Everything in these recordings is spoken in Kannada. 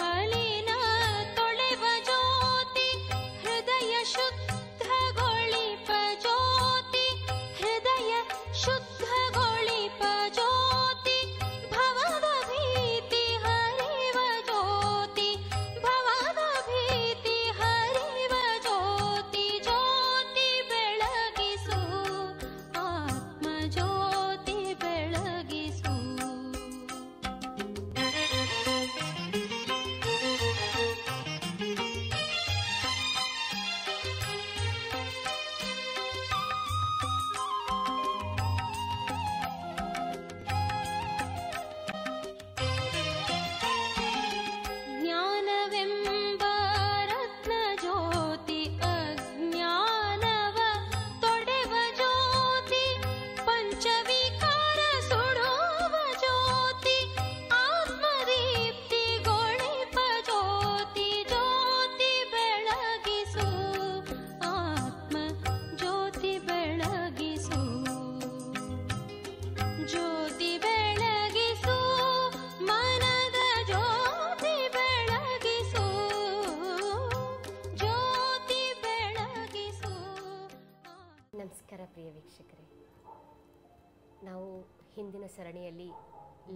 ಮಲಿನ ತೊಳೆವ ಜ್ಯೋತಿ ಹೃದಯ ಶುದ್ಧಗೊಳಿಪ ಜ್ಯೋತಿ ಹೃದಯ ಶುದ್ಧಗೊಳಿಪ ಜ್ಯೋತಿ ಭವದ ಭೀತಿ ಹರಿವ ಜ್ಯೋತಿ ಭವದ ಭೀತಿ ಹರಿವ ಜ್ಯೋತಿ ಜ್ಯೋತಿ ಬೆಳಗಿಸು ಆತ್ಮ ಜ್ಯೋತಿ ಬೆಳಗಿಸು. ಜ್ಞಾನವೆಂಬ ರತ್ನ ಜ್ಯೋತಿ ಅಜ್ಞಾನವ ತೊಡೆವ ಜ್ಯೋತಿ ಪಂಚವಿಕಾರ ಸುಡುವ ಜ್ಯೋತಿ ಆತ್ಮದೀಪ್ತಿಗೊಳಿಪ ಜ್ಯೋತಿ ಜ್ಯೋತಿ ಬೆಳಗಿಸು ಆತ್ಮ ಜ್ಯೋತಿ ಬೆಳಗಿಸು ಜ್ಯೋತಿ ಬೆಳಗಿಸು ಮನದ ಜ್ಯೋತಿ ಬೆಳಗಿಸು ಜ್ಯೋತಿ ಬೆಳಗಿಸು. ನಮಸ್ಕಾರ ಪ್ರಿಯ ವೀಕ್ಷಕರೇ, ನಾವು ಹಿಂದಿನ ಸರಣಿಯಲ್ಲಿ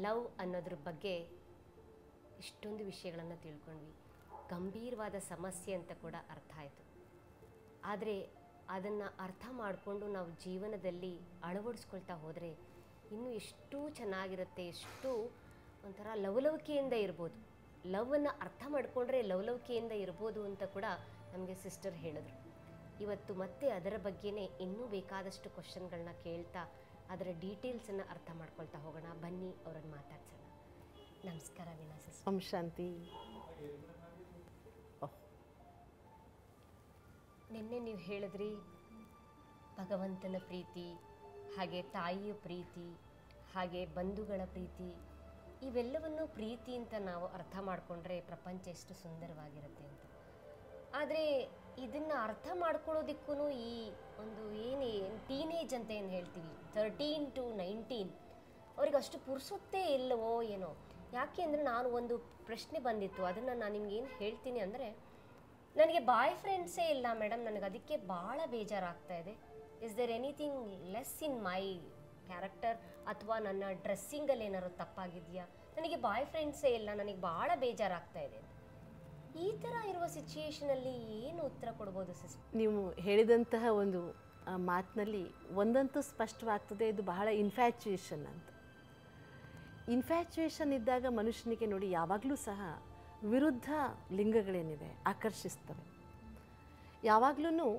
ಲವ್ ಅನ್ನೋದ್ರ ಬಗ್ಗೆ ಇಷ್ಟೊಂದು ವಿಷಯಗಳನ್ನು ತಿಳ್ಕೊಂಡ್ವಿ. ಗಂಭೀರವಾದ ಸಮಸ್ಯೆ ಅಂತ ಕೂಡ ಅರ್ಥ ಆಯಿತು. ಆದರೆ ಅದನ್ನು ಅರ್ಥ ಮಾಡಿಕೊಂಡು ನಾವು ಜೀವನದಲ್ಲಿ ಅಳವಡಿಸ್ಕೊಳ್ತಾ ಹೋದರೆ ಇನ್ನೂ ಎಷ್ಟು ಚೆನ್ನಾಗಿರುತ್ತೆ, ಎಷ್ಟು ಒಂಥರ ಲವಲವಿಕೆಯಿಂದ ಇರ್ಬೋದು. ಲವನ್ನು ಅರ್ಥ ಮಾಡಿಕೊಂಡ್ರೆ ಲವಲವಿಕೆಯಿಂದ ಇರ್ಬೋದು ಅಂತ ಕೂಡ ನಮಗೆ ಸಿಸ್ಟರ್ ಹೇಳಿದ್ರು. ಇವತ್ತು ಮತ್ತೆ ಅದರ ಬಗ್ಗೆನೇ ಇನ್ನೂ ಬೇಕಾದಷ್ಟು ಕ್ವಶನ್ಗಳನ್ನ ಕೇಳ್ತಾ ಅದರ ಡೀಟೇಲ್ಸನ್ನು ಅರ್ಥ ಮಾಡ್ಕೊಳ್ತಾ ಹೋಗೋಣ. ಬನ್ನಿ ಅವರನ್ನು ಮಾತಾಡ್ಸೋಣ. ನಮಸ್ಕಾರ ವೀಣಾ ಸಿಸ್ಟರ್. ಓಂ ಶಾಂತಿ. ನಿನ್ನೆ ನೀವು ಹೇಳಿದ್ರಿ ಭಗವಂತನ ಪ್ರೀತಿ, ಹಾಗೆ ತಾಯಿಯ ಪ್ರೀತಿ, ಹಾಗೆ ಬಂಧುಗಳ ಪ್ರೀತಿ, ಇವೆಲ್ಲವನ್ನು ಪ್ರೀತಿ ಅಂತ ನಾವು ಅರ್ಥ ಮಾಡಿಕೊಂಡ್ರೆ ಪ್ರಪಂಚ ಎಷ್ಟು ಸುಂದರವಾಗಿರುತ್ತೆ ಅಂತ. ಆದರೆ ಇದನ್ನು ಅರ್ಥ ಮಾಡ್ಕೊಳ್ಳೋದಕ್ಕೂ ಈ ಒಂದು ಟೀನೇಜ್ ಅಂತ ಏನು ಹೇಳ್ತೀವಿ, 13 to 19, ಅವ್ರಿಗೆ ಅಷ್ಟು ಪುರ್ಸುತ್ತೇ ಇಲ್ಲವೋ ಏನೋ. ಯಾಕೆ ಅಂದರೆ ನಾನು ಒಂದು ಪ್ರಶ್ನೆ ಬಂದಿತ್ತು, ಅದನ್ನು ನಾನು ನಿಮ್ಗೆ ಏನು ಹೇಳ್ತೀನಿ ಅಂದರೆ, ನನಗೆ ಬಾಯ್ ಫ್ರೆಂಡ್ಸೇ ಇಲ್ಲ ಮೇಡಮ್, ನನಗೆ ಅದಕ್ಕೆ ಭಾಳ ಬೇಜಾರಾಗ್ತಾ ಇದೆ. Is there anything less in my character, ಅಥವಾ ನನ್ನ ಡ್ರೆಸ್ಸಿಂಗಲ್ಲಿ ಏನಾದ್ರು ತಪ್ಪಾಗಿದೆಯಾ, ನನಗೆ ಬಾಯ್ ಫ್ರೆಂಡ್ಸೇ ಇಲ್ಲ, ನನಗೆ ಭಾಳ ಬೇಜಾರಾಗ್ತಾ ಇದೆ. ಈ ಥರ ಇರುವ ಸಿಚುಯೇಷನಲ್ಲಿ ಏನು ಉತ್ತರ ಕೊಡ್ಬೋದು ಸಿಸ್ಟರ್? ನೀವು ಹೇಳಿದಂತಹ ಒಂದು ಮಾತಿನಲ್ಲಿ ಒಂದಂತೂ ಸ್ಪಷ್ಟವಾಗ್ತದೆ, ಇದು ಬಹಳ ಇನ್ಫ್ಯಾಚುಯೇಷನ್ ಅಂತ. ಇನ್ಫ್ಯಾಚುಯೇಷನ್ ಇದ್ದಾಗ ಮನುಷ್ಯನಿಗೆ ನೋಡಿ ಯಾವಾಗಲೂ ಸಹ ವಿರುದ್ಧ ಲಿಂಗಗಳೇನಿದೆ ಆಕರ್ಷಿಸ್ತವೆ. ಯಾವಾಗಲೂ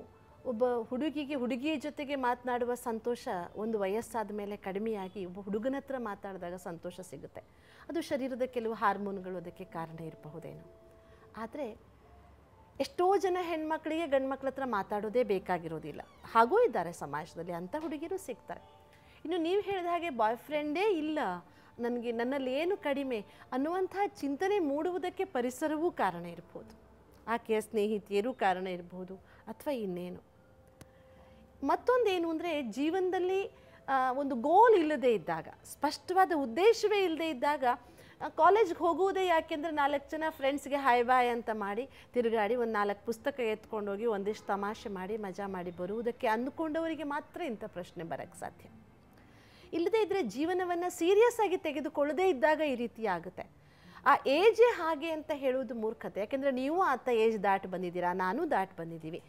ಒಬ್ಬ ಹುಡುಗಿಯ ಜೊತೆಗೆ ಮಾತನಾಡುವ ಸಂತೋಷ ಒಂದು ವಯಸ್ಸಾದ ಮೇಲೆ ಕಡಿಮೆಯಾಗಿ ಒಬ್ಬ ಹುಡುಗನ ಹತ್ರ ಮಾತಾಡಿದಾಗ ಸಂತೋಷ ಸಿಗುತ್ತೆ. ಅದು ಶರೀರದ ಕೆಲವು ಹಾರ್ಮೋನ್ಗಳು ಅದಕ್ಕೆ ಕಾರಣ ಇರಬಹುದೇನೋ. ಆದರೆ ಎಷ್ಟೋ ಜನ ಹೆಣ್ಮಕ್ಳಿಗೆ ಗಂಡು ಮಕ್ಳ ಹತ್ರ ಮಾತಾಡೋದೇ ಬೇಕಾಗಿರೋದಿಲ್ಲ, ಹಾಗೂ ಇದ್ದಾರೆ ಸಮಾಜದಲ್ಲಿ, ಅಂಥ ಹುಡುಗಿರು ಸಿಗ್ತಾರೆ. ಇನ್ನು ನೀವು ಹೇಳಿದ ಹಾಗೆ ಬಾಯ್ ಫ್ರೆಂಡೇ ಇಲ್ಲ, ನನ್ನಲ್ಲಿ ಏನು ಕಡಿಮೆ ಅನ್ನುವಂಥ ಚಿಂತನೆ ಮೂಡುವುದಕ್ಕೆ ಪರಿಸರವೂ ಕಾರಣ ಇರ್ಬೋದು, ಆಕೆಯ ಸ್ನೇಹಿತೆಯರೂ ಕಾರಣ ಇರ್ಬೋದು, ಅಥವಾ ಇನ್ನೇನು. ಮತ್ತೊಂದೇನು ಅಂದರೆ, ಜೀವನದಲ್ಲಿ ಒಂದು ಗೋಲ್ ಇಲ್ಲದೇ ಇದ್ದಾಗ, ಸ್ಪಷ್ಟವಾದ ಉದ್ದೇಶವೇ ಇಲ್ಲದೇ ಇದ್ದಾಗ ಕಾಲೇಜ್ಗೆ ಹೋಗುವುದೇ ಯಾಕೆಂದರೆ 4 ಜನ ಫ್ರೆಂಡ್ಸ್ಗೆ ಹಾಯ್ ಬಾಯ್ ಅಂತ ಮಾಡಿ ತಿರುಗಾಡಿ ಒಂದು 4 ಪುಸ್ತಕ ಎತ್ಕೊಂಡೋಗಿ ಒಂದಿಷ್ಟು ತಮಾಷೆ ಮಾಡಿ ಮಜಾ ಮಾಡಿ ಬರುವುದಕ್ಕೆ ಅಂದುಕೊಂಡವರಿಗೆ ಮಾತ್ರ ಇಂಥ ಪ್ರಶ್ನೆ ಬರೋಕ್ಕೆ ಸಾಧ್ಯ. ಇಲ್ಲದೇ ಇದ್ದರೆ ಜೀವನವನ್ನು ಸೀರಿಯಸ್ ಆಗಿ ತೆಗೆದುಕೊಳ್ಳದೇ ಇದ್ದಾಗ ಈ ರೀತಿ ಆಗುತ್ತೆ. ಆ ಏಜೇ ಹಾಗೆ ಅಂತ ಹೇಳುವುದು ಮೂರ್ಖತೆ. ಯಾಕೆಂದರೆ ನೀವು ಆತ ಏಜ್ ದಾಟಿ ಬಂದಿದ್ದೀರಾ, ನಾನು ದಾಟಿ ಬಂದಿದ್ದೀವಿ,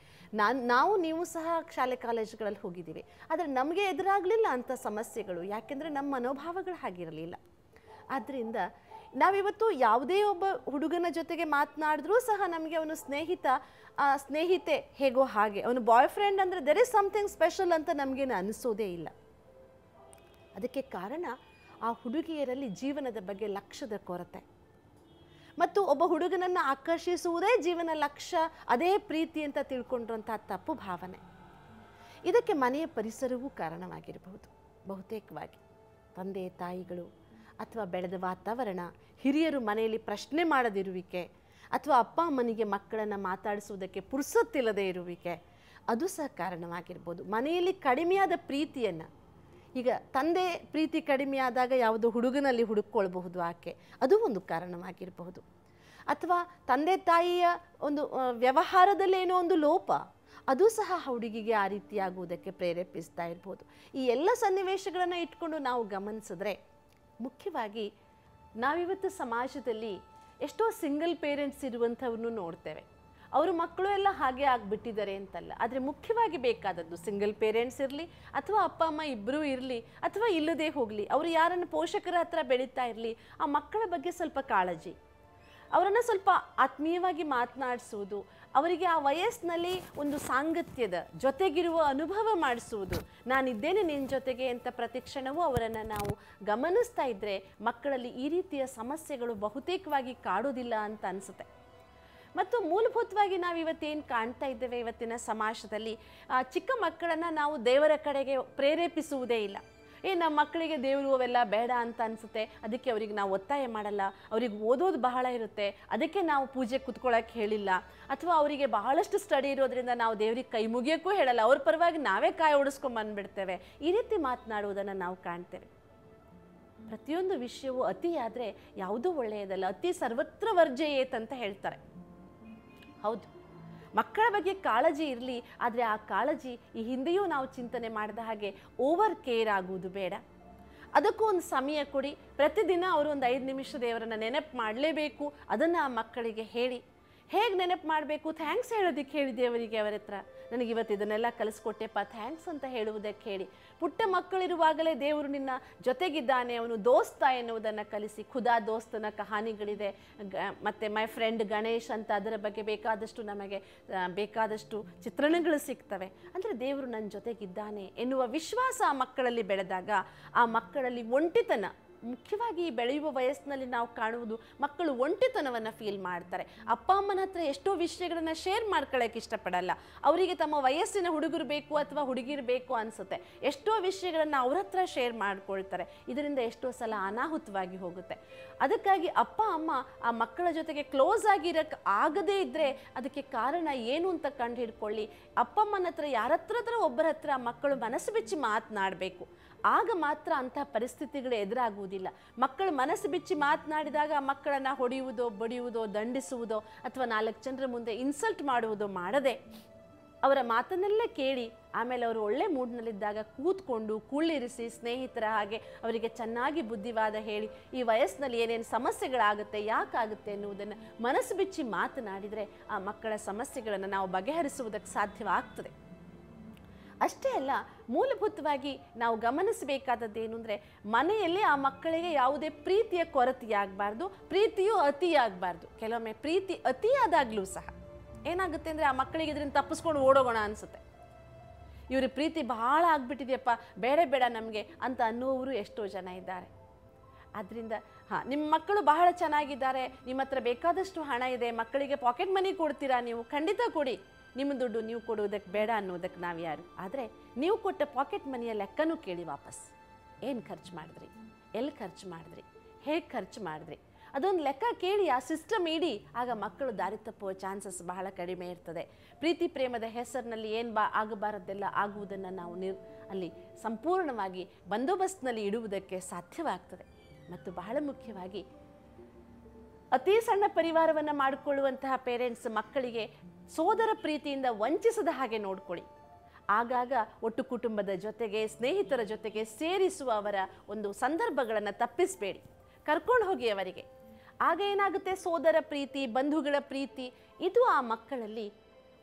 ನೀವು ಸಹ ಶಾಲೆ ಕಾಲೇಜುಗಳಲ್ಲಿ ಹೋಗಿದ್ದೀವಿ. ಆದರೆ ನಮಗೆ ಎದುರಾಗಲಿಲ್ಲ ಅಂಥ ಸಮಸ್ಯೆಗಳು, ಯಾಕೆಂದರೆ ನಮ್ಮ ಮನೋಭಾವಗಳು ಹಾಗಿರಲಿಲ್ಲ. ಆದ್ದರಿಂದ ನಾವಿವತ್ತು ಯಾವುದೇ ಒಬ್ಬ ಹುಡುಗನ ಜೊತೆಗೆ ಮಾತನಾಡಿದ್ರೂ ಸಹ ನಮಗೆ ಅವನು ಸ್ನೇಹಿತೆ ಹೇಗೋ ಹಾಗೆ, ಅವನು ಬಾಯ್ ಫ್ರೆಂಡ್ ಅಂದರೆ ದೆರ್ ಇಸ್ ಸಮಥಿಂಗ್ ಸ್ಪೆಷಲ್ ಅಂತ ನಮಗೇನು ಅನಿಸೋದೇ ಇಲ್ಲ. ಅದಕ್ಕೆ ಕಾರಣ ಆ ಹುಡುಗಿಯರಲ್ಲಿ ಜೀವನದ ಬಗ್ಗೆ ಲಕ್ಷ್ಯದ ಕೊರತೆ, ಮತ್ತು ಒಬ್ಬ ಹುಡುಗನನ್ನು ಆಕರ್ಷಿಸುವುದೇ ಜೀವನ ಲಕ್ಷ್ಯ, ಅದೇ ಪ್ರೀತಿ ಅಂತ ತಿಳ್ಕೊಂಡಿರುವಂಥ ತಪ್ಪು ಭಾವನೆ. ಇದಕ್ಕೆ ಮನೆಯ ಪರಿಸರವೂ ಕಾರಣವಾಗಿರಬಹುದು. ಬಹುತೇಕವಾಗಿ ತಂದೆ ತಾಯಿಗಳು ಅಥವಾ ಬೆಳೆದ ವಾತಾವರಣ, ಹಿರಿಯರು ಮನೆಯಲ್ಲಿ ಪ್ರಶ್ನೆ ಮಾಡದಿರುವಿಕೆ, ಅಥವಾ ಅಪ್ಪ ಅಮ್ಮನಿಗೆ ಮಕ್ಕಳನ್ನು ಮಾತಾಡಿಸುವುದಕ್ಕೆ ಪುರ್ಸೊತ್ತಿಲ್ಲದೆ ಇರುವಿಕೆ, ಅದು ಸಹ ಕಾರಣವಾಗಿರ್ಬೋದು. ಮನೆಯಲ್ಲಿ ಕಡಿಮೆಯಾದ ಪ್ರೀತಿಯನ್ನು, ಈಗ ತಂದೆ ಪ್ರೀತಿ ಕಡಿಮೆಯಾದಾಗ ಯಾವುದೋ ಹುಡುಗನಲ್ಲಿ ಹುಡುಕೊಳ್ಬಹುದು ಆಕೆ, ಅದು ಒಂದು ಕಾರಣವಾಗಿರಬಹುದು. ಅಥವಾ ತಂದೆ ತಾಯಿಯ ಒಂದು ವ್ಯವಹಾರದಲ್ಲೇನೋ ಒಂದು ಲೋಪ, ಅದು ಸಹ ಹುಡುಗಿಗೆ ಆ ರೀತಿಯಾಗುವುದಕ್ಕೆ ಪ್ರೇರೇಪಿಸ್ತಾ ಇರ್ಬೋದು. ಈ ಎಲ್ಲ ಸನ್ನಿವೇಶಗಳನ್ನು ಇಟ್ಕೊಂಡು ನಾವು ಗಮನಿಸಿದ್ರೆ ಮುಖ್ಯವಾಗಿ ನಾವಿವತ್ತು ಸಮಾಜದಲ್ಲಿ ಎಷ್ಟೋ ಸಿಂಗಲ್ ಪೇರೆಂಟ್ಸ್ ಇರುವಂಥವ್ರನ್ನು ನೋಡ್ತೇವೆ. ಅವ್ರ ಮಕ್ಕಳು ಎಲ್ಲ ಹಾಗೆ ಆಗಿಬಿಟ್ಟಿದ್ದಾರೆ ಅಂತಲ್ಲ, ಆದರೆ ಮುಖ್ಯವಾಗಿ ಬೇಕಾದದ್ದು ಸಿಂಗಲ್ ಪೇರೆಂಟ್ಸ್ ಇರಲಿ ಅಥವಾ ಅಪ್ಪ ಅಮ್ಮ ಇಬ್ಬರೂ ಇರಲಿ ಅಥವಾ ಇಲ್ಲದೇ ಹೋಗಲಿ, ಅವರು ಯಾರನ್ನು ಪೋಷಕರ ಹತ್ರ ಬೆಳೀತಾ ಇರಲಿ, ಆ ಮಕ್ಕಳ ಬಗ್ಗೆ ಸ್ವಲ್ಪ ಕಾಳಜಿ, ಅವರನ್ನು ಸ್ವಲ್ಪ ಆತ್ಮೀಯವಾಗಿ ಮಾತನಾಡಿಸುವುದು, ಅವರಿಗೆ ಆ ವಯಸ್ಸಿನಲ್ಲಿ ಒಂದು ಸಾಂಗತ್ಯದ ಜೊತೆಗಿರುವ ಅನುಭವ ಮಾಡಿಸುವುದು, ನಾನಿದ್ದೇನೆ ನಿನ್ನ ಜೊತೆಗೆ ಅಂತ ಪ್ರತಿಕ್ಷಣವೂ ಅವರನ್ನು ನಾವು ಗಮನಿಸ್ತಾ ಇದ್ದರೆ ಮಕ್ಕಳಲ್ಲಿ ಈ ರೀತಿಯ ಸಮಸ್ಯೆಗಳು ಬಹುತೇಕವಾಗಿ ಕಾಡೋದಿಲ್ಲ ಅಂತ ಅನಿಸುತ್ತೆ. ಮತ್ತು ಮೂಲಭೂತವಾಗಿ ನಾವು ಇವತ್ತೇನು ಕಾಣ್ತಾ ಇದ್ದೇವೆ ಇವತ್ತಿನ ಸಮಾಜದಲ್ಲಿ, ಚಿಕ್ಕ ಮಕ್ಕಳನ್ನು ನಾವು ದೇವರ ಕಡೆಗೆ ಪ್ರೇರೇಪಿಸುವುದೇ ಇಲ್ಲ. ನಮ್ಮ ಮಕ್ಕಳಿಗೆ ದೇವರು ಅವೆಲ್ಲ ಬೇಡ ಅಂತ ಅನಿಸುತ್ತೆ, ಅದಕ್ಕೆ ಅವ್ರಿಗೆ ನಾವು ಒತ್ತಾಯ ಮಾಡಲ್ಲ, ಅವ್ರಿಗೆ ಓದೋದು ಬಹಳ ಇರುತ್ತೆ ಅದಕ್ಕೆ ನಾವು ಪೂಜೆ ಕೂತ್ಕೊಳ್ಳೋಕ್ಕೆ ಹೇಳಿಲ್ಲ, ಅಥವಾ ಅವರಿಗೆ ಬಹಳಷ್ಟು ಸ್ಟಡಿ ಇರೋದ್ರಿಂದ ನಾವು ದೇವ್ರಿಗೆ ಕೈ ಮುಗಿಯೋಕ್ಕೂ ಹೇಳಲ್ಲ, ಅವ್ರ ಪರವಾಗಿ ನಾವೇ ಕಾಯಿ ಓಡಿಸ್ಕೊಂಬಂದ್ಬಿಡ್ತೇವೆ. ಈ ರೀತಿ ಮಾತನಾಡುವುದನ್ನು ನಾವು ಕಾಣ್ತೇವೆ. ಪ್ರತಿಯೊಂದು ವಿಷಯವೂ ಅತಿಯಾದರೆ ಯಾವುದೂ ಒಳ್ಳೆಯದಲ್ಲ, ಅತಿ ಸರ್ವತ್ರ ವರ್ಜಯೇತ್ ಅಂತ ಹೇಳ್ತಾರೆ. ಹೌದು, ಮಕ್ಕಳ ಬಗ್ಗೆ ಕಾಳಜಿ ಇರಲಿ, ಆದರೆ ಆ ಕಾಳಜಿ ಈ ಹಿಂದೆಯೂ ನಾವು ಚಿಂತನೆ ಮಾಡಿದ ಹಾಗೆ ಓವರ್ ಕೇರ್ ಆಗುವುದು ಬೇಡ. ಅದಕ್ಕೂ ಒಂದು ಸಮಯ ಕೊಡಿ. ಪ್ರತಿದಿನ ಅವರು ಒಂದು 5 ನಿಮಿಷ ದೇವರನ್ನು ನೆನಪು ಮಾಡಲೇಬೇಕು, ಅದನ್ನು ಆ ಮಕ್ಕಳಿಗೆ ಹೇಳಿ. ಹೇಗೆ ನೆನಪು ಮಾಡಬೇಕು? ಥ್ಯಾಂಕ್ಸ್ ಹೇಳೋದಕ್ಕೆ ಹೇಳಿ ದೇವರಿಗೆ, ಅವರ ಹತ್ರ ನನಗೆ ಇವತ್ತು ಇದನ್ನೆಲ್ಲ ಕಲಿಸ್ಕೊಟ್ಟೆಪ್ಪ ಥ್ಯಾಂಕ್ಸ್ ಅಂತ ಹೇಳುವುದಕ್ಕೆ ಹೇಳಿ. ಪುಟ್ಟ ಮಕ್ಕಳಿರುವಾಗಲೇ ದೇವರು ನಿನ್ನ ಜೊತೆಗಿದ್ದಾನೆ, ಅವನು ದೋಸ್ತ ಎನ್ನುವುದನ್ನು ಕಲಿಸಿ. ಖುದಾ ದೋಸ್ತನ ಕಹಾನಿಗಳಿದೆ, ಮತ್ತು ಮೈ ಫ್ರೆಂಡ್ ಗಣೇಶ್ ಅಂತ ಅದರ ಬಗ್ಗೆ ನಮಗೆ ಬೇಕಾದಷ್ಟು ಚಿತ್ರಣಗಳು ಸಿಗ್ತವೆ. ಅಂದರೆ ದೇವರು ನನ್ನ ಜೊತೆಗಿದ್ದಾನೆ ಎನ್ನುವ ವಿಶ್ವಾಸ ಆ ಮಕ್ಕಳಲ್ಲಿ ಬೆಳೆದಾಗ ಆ ಮಕ್ಕಳಲ್ಲಿ ಒಂಟಿತನ, ಮುಖ್ಯವಾಗಿ ಬೆಳೆಯುವ ವಯಸ್ಸಿನಲ್ಲಿ ನಾವು ಕಾಣುವುದು ಮಕ್ಕಳು ಒಂಟಿತನವನ್ನು ಫೀಲ್ ಮಾಡ್ತಾರೆ. ಅಪ್ಪ ಅಮ್ಮನ ಹತ್ರ ಎಷ್ಟೋ ವಿಷಯಗಳನ್ನು ಶೇರ್ ಮಾಡ್ಕೊಳ್ಳೋಕೆ ಇಷ್ಟಪಡಲ್ಲ. ಅವರಿಗೆ ತಮ್ಮ ವಯಸ್ಸಿನ ಹುಡುಗರು ಬೇಕು ಅಥವಾ ಹುಡುಗಿರು ಬೇಕು ಅನಿಸುತ್ತೆ. ಎಷ್ಟೋ ವಿಷಯಗಳನ್ನು ಅವ್ರ ಹತ್ರ ಶೇರ್ ಮಾಡ್ಕೊಳ್ತಾರೆ. ಇದರಿಂದ ಎಷ್ಟೋ ಸಲ ಅನಾಹುತವಾಗಿ ಹೋಗುತ್ತೆ. ಅದಕ್ಕಾಗಿ ಅಪ್ಪ ಅಮ್ಮ ಆ ಮಕ್ಕಳ ಜೊತೆಗೆ ಕ್ಲೋಸ್ ಆಗಿರೋಕ್ಕೆ ಆಗದೇ ಇದ್ದರೆ ಅದಕ್ಕೆ ಕಾರಣ ಏನು ಅಂತ ಕಂಡು ಹಿಡ್ಕೊಳ್ಳಿ. ಅಪ್ಪ ಅಮ್ಮನ ಹತ್ರ ಯಾರ ಹತ್ರ ಒಬ್ಬರ ಹತ್ರ ಮಕ್ಕಳು ಮನಸ್ಸು ಬಿಚ್ಚಿ ಮಾತನಾಡಬೇಕು. ಆಗ ಮಾತ್ರ ಅಂತಹ ಪರಿಸ್ಥಿತಿಗಳು ಎದುರಾಗುವುದಿಲ್ಲ. ಮಕ್ಕಳು ಮನಸ್ಸು ಬಿಚ್ಚಿ ಮಾತನಾಡಿದಾಗ ಮಕ್ಕಳನ್ನು ಹೊಡೆಯುವುದೋ ಬಡಿಯುವುದೋ ದಂಡಿಸುವುದೋ ಅಥವಾ 4 ಜನರ ಮುಂದೆ ಇನ್ಸಲ್ಟ್ ಮಾಡುವುದೋ ಮಾಡದೆ ಅವರ ಮಾತನ್ನೆಲ್ಲ ಕೇಳಿ ಆಮೇಲೆ ಅವರು ಒಳ್ಳೆ ಮೂಡ್ನಲ್ಲಿದ್ದಾಗ ಕೂತ್ಕೊಂಡು ಕುಳ್ಳಿರಿಸಿ ಸ್ನೇಹಿತರ ಹಾಗೆ ಅವರಿಗೆ ಚೆನ್ನಾಗಿ ಬುದ್ಧಿವಾದ ಹೇಳಿ ಈ ವಯಸ್ಸಿನಲ್ಲಿ ಏನೇನು ಸಮಸ್ಯೆಗಳಾಗುತ್ತೆ, ಯಾಕಾಗುತ್ತೆ ಎನ್ನುವುದನ್ನು ಮನಸ್ಸು ಬಿಚ್ಚಿ ಮಾತನಾಡಿದರೆ ಆ ಮಕ್ಕಳ ಸಮಸ್ಯೆಗಳನ್ನು ನಾವು ಬಗೆಹರಿಸುವುದಕ್ಕೆ ಸಾಧ್ಯವಾಗ್ತದೆ. ಅಷ್ಟೇ ಅಲ್ಲ, ಮೂಲಭೂತವಾಗಿ ನಾವು ಗಮನಿಸಬೇಕಾದದ್ದೇನು ಅಂದರೆ ಮನೆಯಲ್ಲಿ ಆ ಮಕ್ಕಳಿಗೆ ಯಾವುದೇ ಪ್ರೀತಿಯ ಕೊರತೆಯಾಗಬಾರ್ದು, ಪ್ರೀತಿಯೂ ಅತಿಯಾಗಬಾರ್ದು. ಕೆಲವೊಮ್ಮೆ ಪ್ರೀತಿ ಅತಿಯಾದಾಗಲೂ ಸಹ ಏನಾಗುತ್ತೆ ಅಂದರೆ ಆ ಮಕ್ಕಳಿಗೆ ಇದರಿಂದ ತಪ್ಪಿಸ್ಕೊಂಡು ಓಡೋಗೋಣ ಅನಿಸುತ್ತೆ. ಇವ್ರ ಪ್ರೀತಿ ಬಹಳ ಆಗ್ಬಿಟ್ಟಿದೆಯಪ್ಪ, ಬೇಡ ಬೇಡ ನಮಗೆ ಅಂತ ಅನ್ನುವವರು ಎಷ್ಟೋ ಜನ ಇದ್ದಾರೆ. ಆದ್ದರಿಂದ ನಿಮ್ಮ ಮಕ್ಕಳು ಬಹಳ ಚೆನ್ನಾಗಿದ್ದಾರೆ, ನಿಮ್ಮ ಹತ್ರ ಬೇಕಾದಷ್ಟು ಹಣ ಇದೆ, ಮಕ್ಕಳಿಗೆ ಪಾಕೆಟ್ ಮನಿ ಕೊಡ್ತೀರಾ ನೀವು? ಖಂಡಿತ ಕೊಡಿ, ನಿಮ್ಮ ದುಡ್ಡು ನೀವು ಕೊಡುವುದಕ್ಕೆ ಬೇಡ ಅನ್ನೋದಕ್ಕೆ ನಾವು ಯಾರು? ಆದರೆ ನೀವು ಕೊಟ್ಟ ಪಾಕೆಟ್ ಮನಿಯ ಲೆಕ್ಕನೂ ಕೇಳಿ ವಾಪಸ್. ಏನು ಖರ್ಚು ಮಾಡಿದ್ರಿ, ಎಲ್ಲಿ ಖರ್ಚು ಮಾಡಿದ್ರಿ, ಹೇಗೆ ಖರ್ಚು ಮಾಡಿದ್ರಿ, ಅದೊಂದು ಲೆಕ್ಕ ಕೇಳಿ ಆ ಸಿಸ್ಟಮ್ ಇಡಿ. ಆಗ ಮಕ್ಕಳು ದಾರಿ ತಪ್ಪುವ ಚಾನ್ಸಸ್ ಬಹಳ ಕಡಿಮೆ ಇರ್ತದೆ. ಪ್ರೀತಿ ಪ್ರೇಮದ ಹೆಸರಿನಲ್ಲಿ ಏನು ಆಗಬಾರದೆಲ್ಲ ಆಗುವುದನ್ನು ನಾವು ಅಲ್ಲಿ ಸಂಪೂರ್ಣವಾಗಿ ಬಂದೋಬಸ್ತ್ನಲ್ಲಿ ಇಡುವುದಕ್ಕೆ ಸಾಧ್ಯವಾಗ್ತದೆ. ಮತ್ತು ಬಹಳ ಮುಖ್ಯವಾಗಿ ಅತಿ ಸಣ್ಣ ಪರಿವಾರವನ್ನು ಮಾಡಿಕೊಳ್ಳುವಂತಹ ಪೇರೆಂಟ್ಸ್ ಮಕ್ಕಳಿಗೆ ಸೋದರ ಪ್ರೀತಿಯಿಂದ ವಂಚಿಸದ ಹಾಗೆ ನೋಡ್ಕೊಳ್ಳಿ. ಆಗಾಗ ಒಟ್ಟು ಕುಟುಂಬದ ಜೊತೆಗೆ ಸ್ನೇಹಿತರ ಜೊತೆಗೆ ಸೇರಿಸುವ ಅವರ ಒಂದು ಸಂದರ್ಭಗಳನ್ನು ತಪ್ಪಿಸಬೇಡಿ, ಕರ್ಕೊಂಡು ಹೋಗಿ ಅವರಿಗೆ. ಆಗ ಏನಾಗುತ್ತೆ, ಸೋದರ ಪ್ರೀತಿ, ಬಂಧುಗಳ ಪ್ರೀತಿ ಇದು ಆ ಮಕ್ಕಳಲ್ಲಿ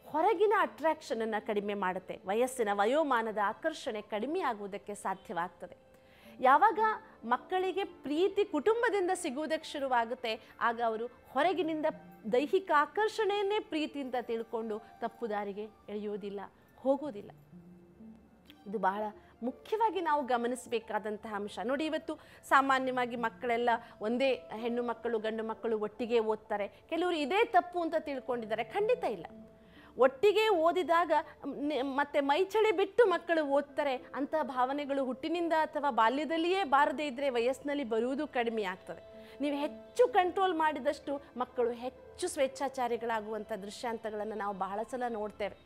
ಹೊರಗಿನ ಅಟ್ರಾಕ್ಷನನ್ನು ಕಡಿಮೆ ಮಾಡುತ್ತೆ. ವಯಸ್ಸಿನ ವಯೋಮಾನದ ಆಕರ್ಷಣೆ ಕಡಿಮೆ ಆಗುವುದಕ್ಕೆ ಸಾಧ್ಯವಾಗ್ತದೆ. ಯಾವಾಗ ಮಕ್ಕಳಿಗೆ ಪ್ರೀತಿ ಕುಟುಂಬದಿಂದ ಸಿಗುವುದಕ್ಕೆ ಶುರುವಾಗುತ್ತೆ ಆಗ ಅವರು ಹೊರಗಿನಿಂದ ದೈಹಿಕ ಆಕರ್ಷಣೆಯನ್ನೇ ಪ್ರೀತಿಯಿಂದ ತಿಳ್ಕೊಂಡು ತಪ್ಪು ದಾರಿಗೆ ಎಳೆಯುವುದಿಲ್ಲ, ಹೋಗೋದಿಲ್ಲ. ಇದು ಬಹಳ ಮುಖ್ಯವಾಗಿ ನಾವು ಗಮನಿಸಬೇಕಾದಂತಹ ಅಂಶ. ನೋಡಿ, ಇವತ್ತು ಸಾಮಾನ್ಯವಾಗಿ ಮಕ್ಕಳೆಲ್ಲ ಒಂದೇ ಹೆಣ್ಣು ಮಕ್ಕಳು ಗಂಡು ಮಕ್ಕಳು ಒಟ್ಟಿಗೆ ಓದ್ತಾರೆ. ಕೆಲವರು ಇದೇ ತಪ್ಪು ಅಂತ ತಿಳ್ಕೊಂಡಿದ್ದಾರೆ. ಖಂಡಿತ ಇಲ್ಲ. ಒಟ್ಟಿಗೆ ಓದಿದಾಗ ಮತ್ತೆ ಮೈಚಳಿ ಬಿಟ್ಟು ಮಕ್ಕಳು ಓದ್ತಾರೆ ಅಂತ ಭಾವನೆಗಳು ಹುಟ್ಟಿನಿಂದ ಅಥವಾ ಬಾಲ್ಯದಲ್ಲಿಯೇ ಬಾರದೇ ಇದ್ದರೆ ವಯಸ್ಸಿನಲ್ಲಿ ಬರುವುದು ಕಡಿಮೆ ಆಗ್ತದೆ. ನೀವು ಹೆಚ್ಚು ಕಂಟ್ರೋಲ್ ಮಾಡಿದಷ್ಟು ಮಕ್ಕಳು ಹೆಚ್ಚು ಸ್ವೇಚ್ಛಾಚಾರಿಗಳಾಗುವಂಥ ದೃಶ್ಯಾಂತಗಳನ್ನು ನಾವು ಬಹಳ ಸಲ ನೋಡ್ತೇವೆ.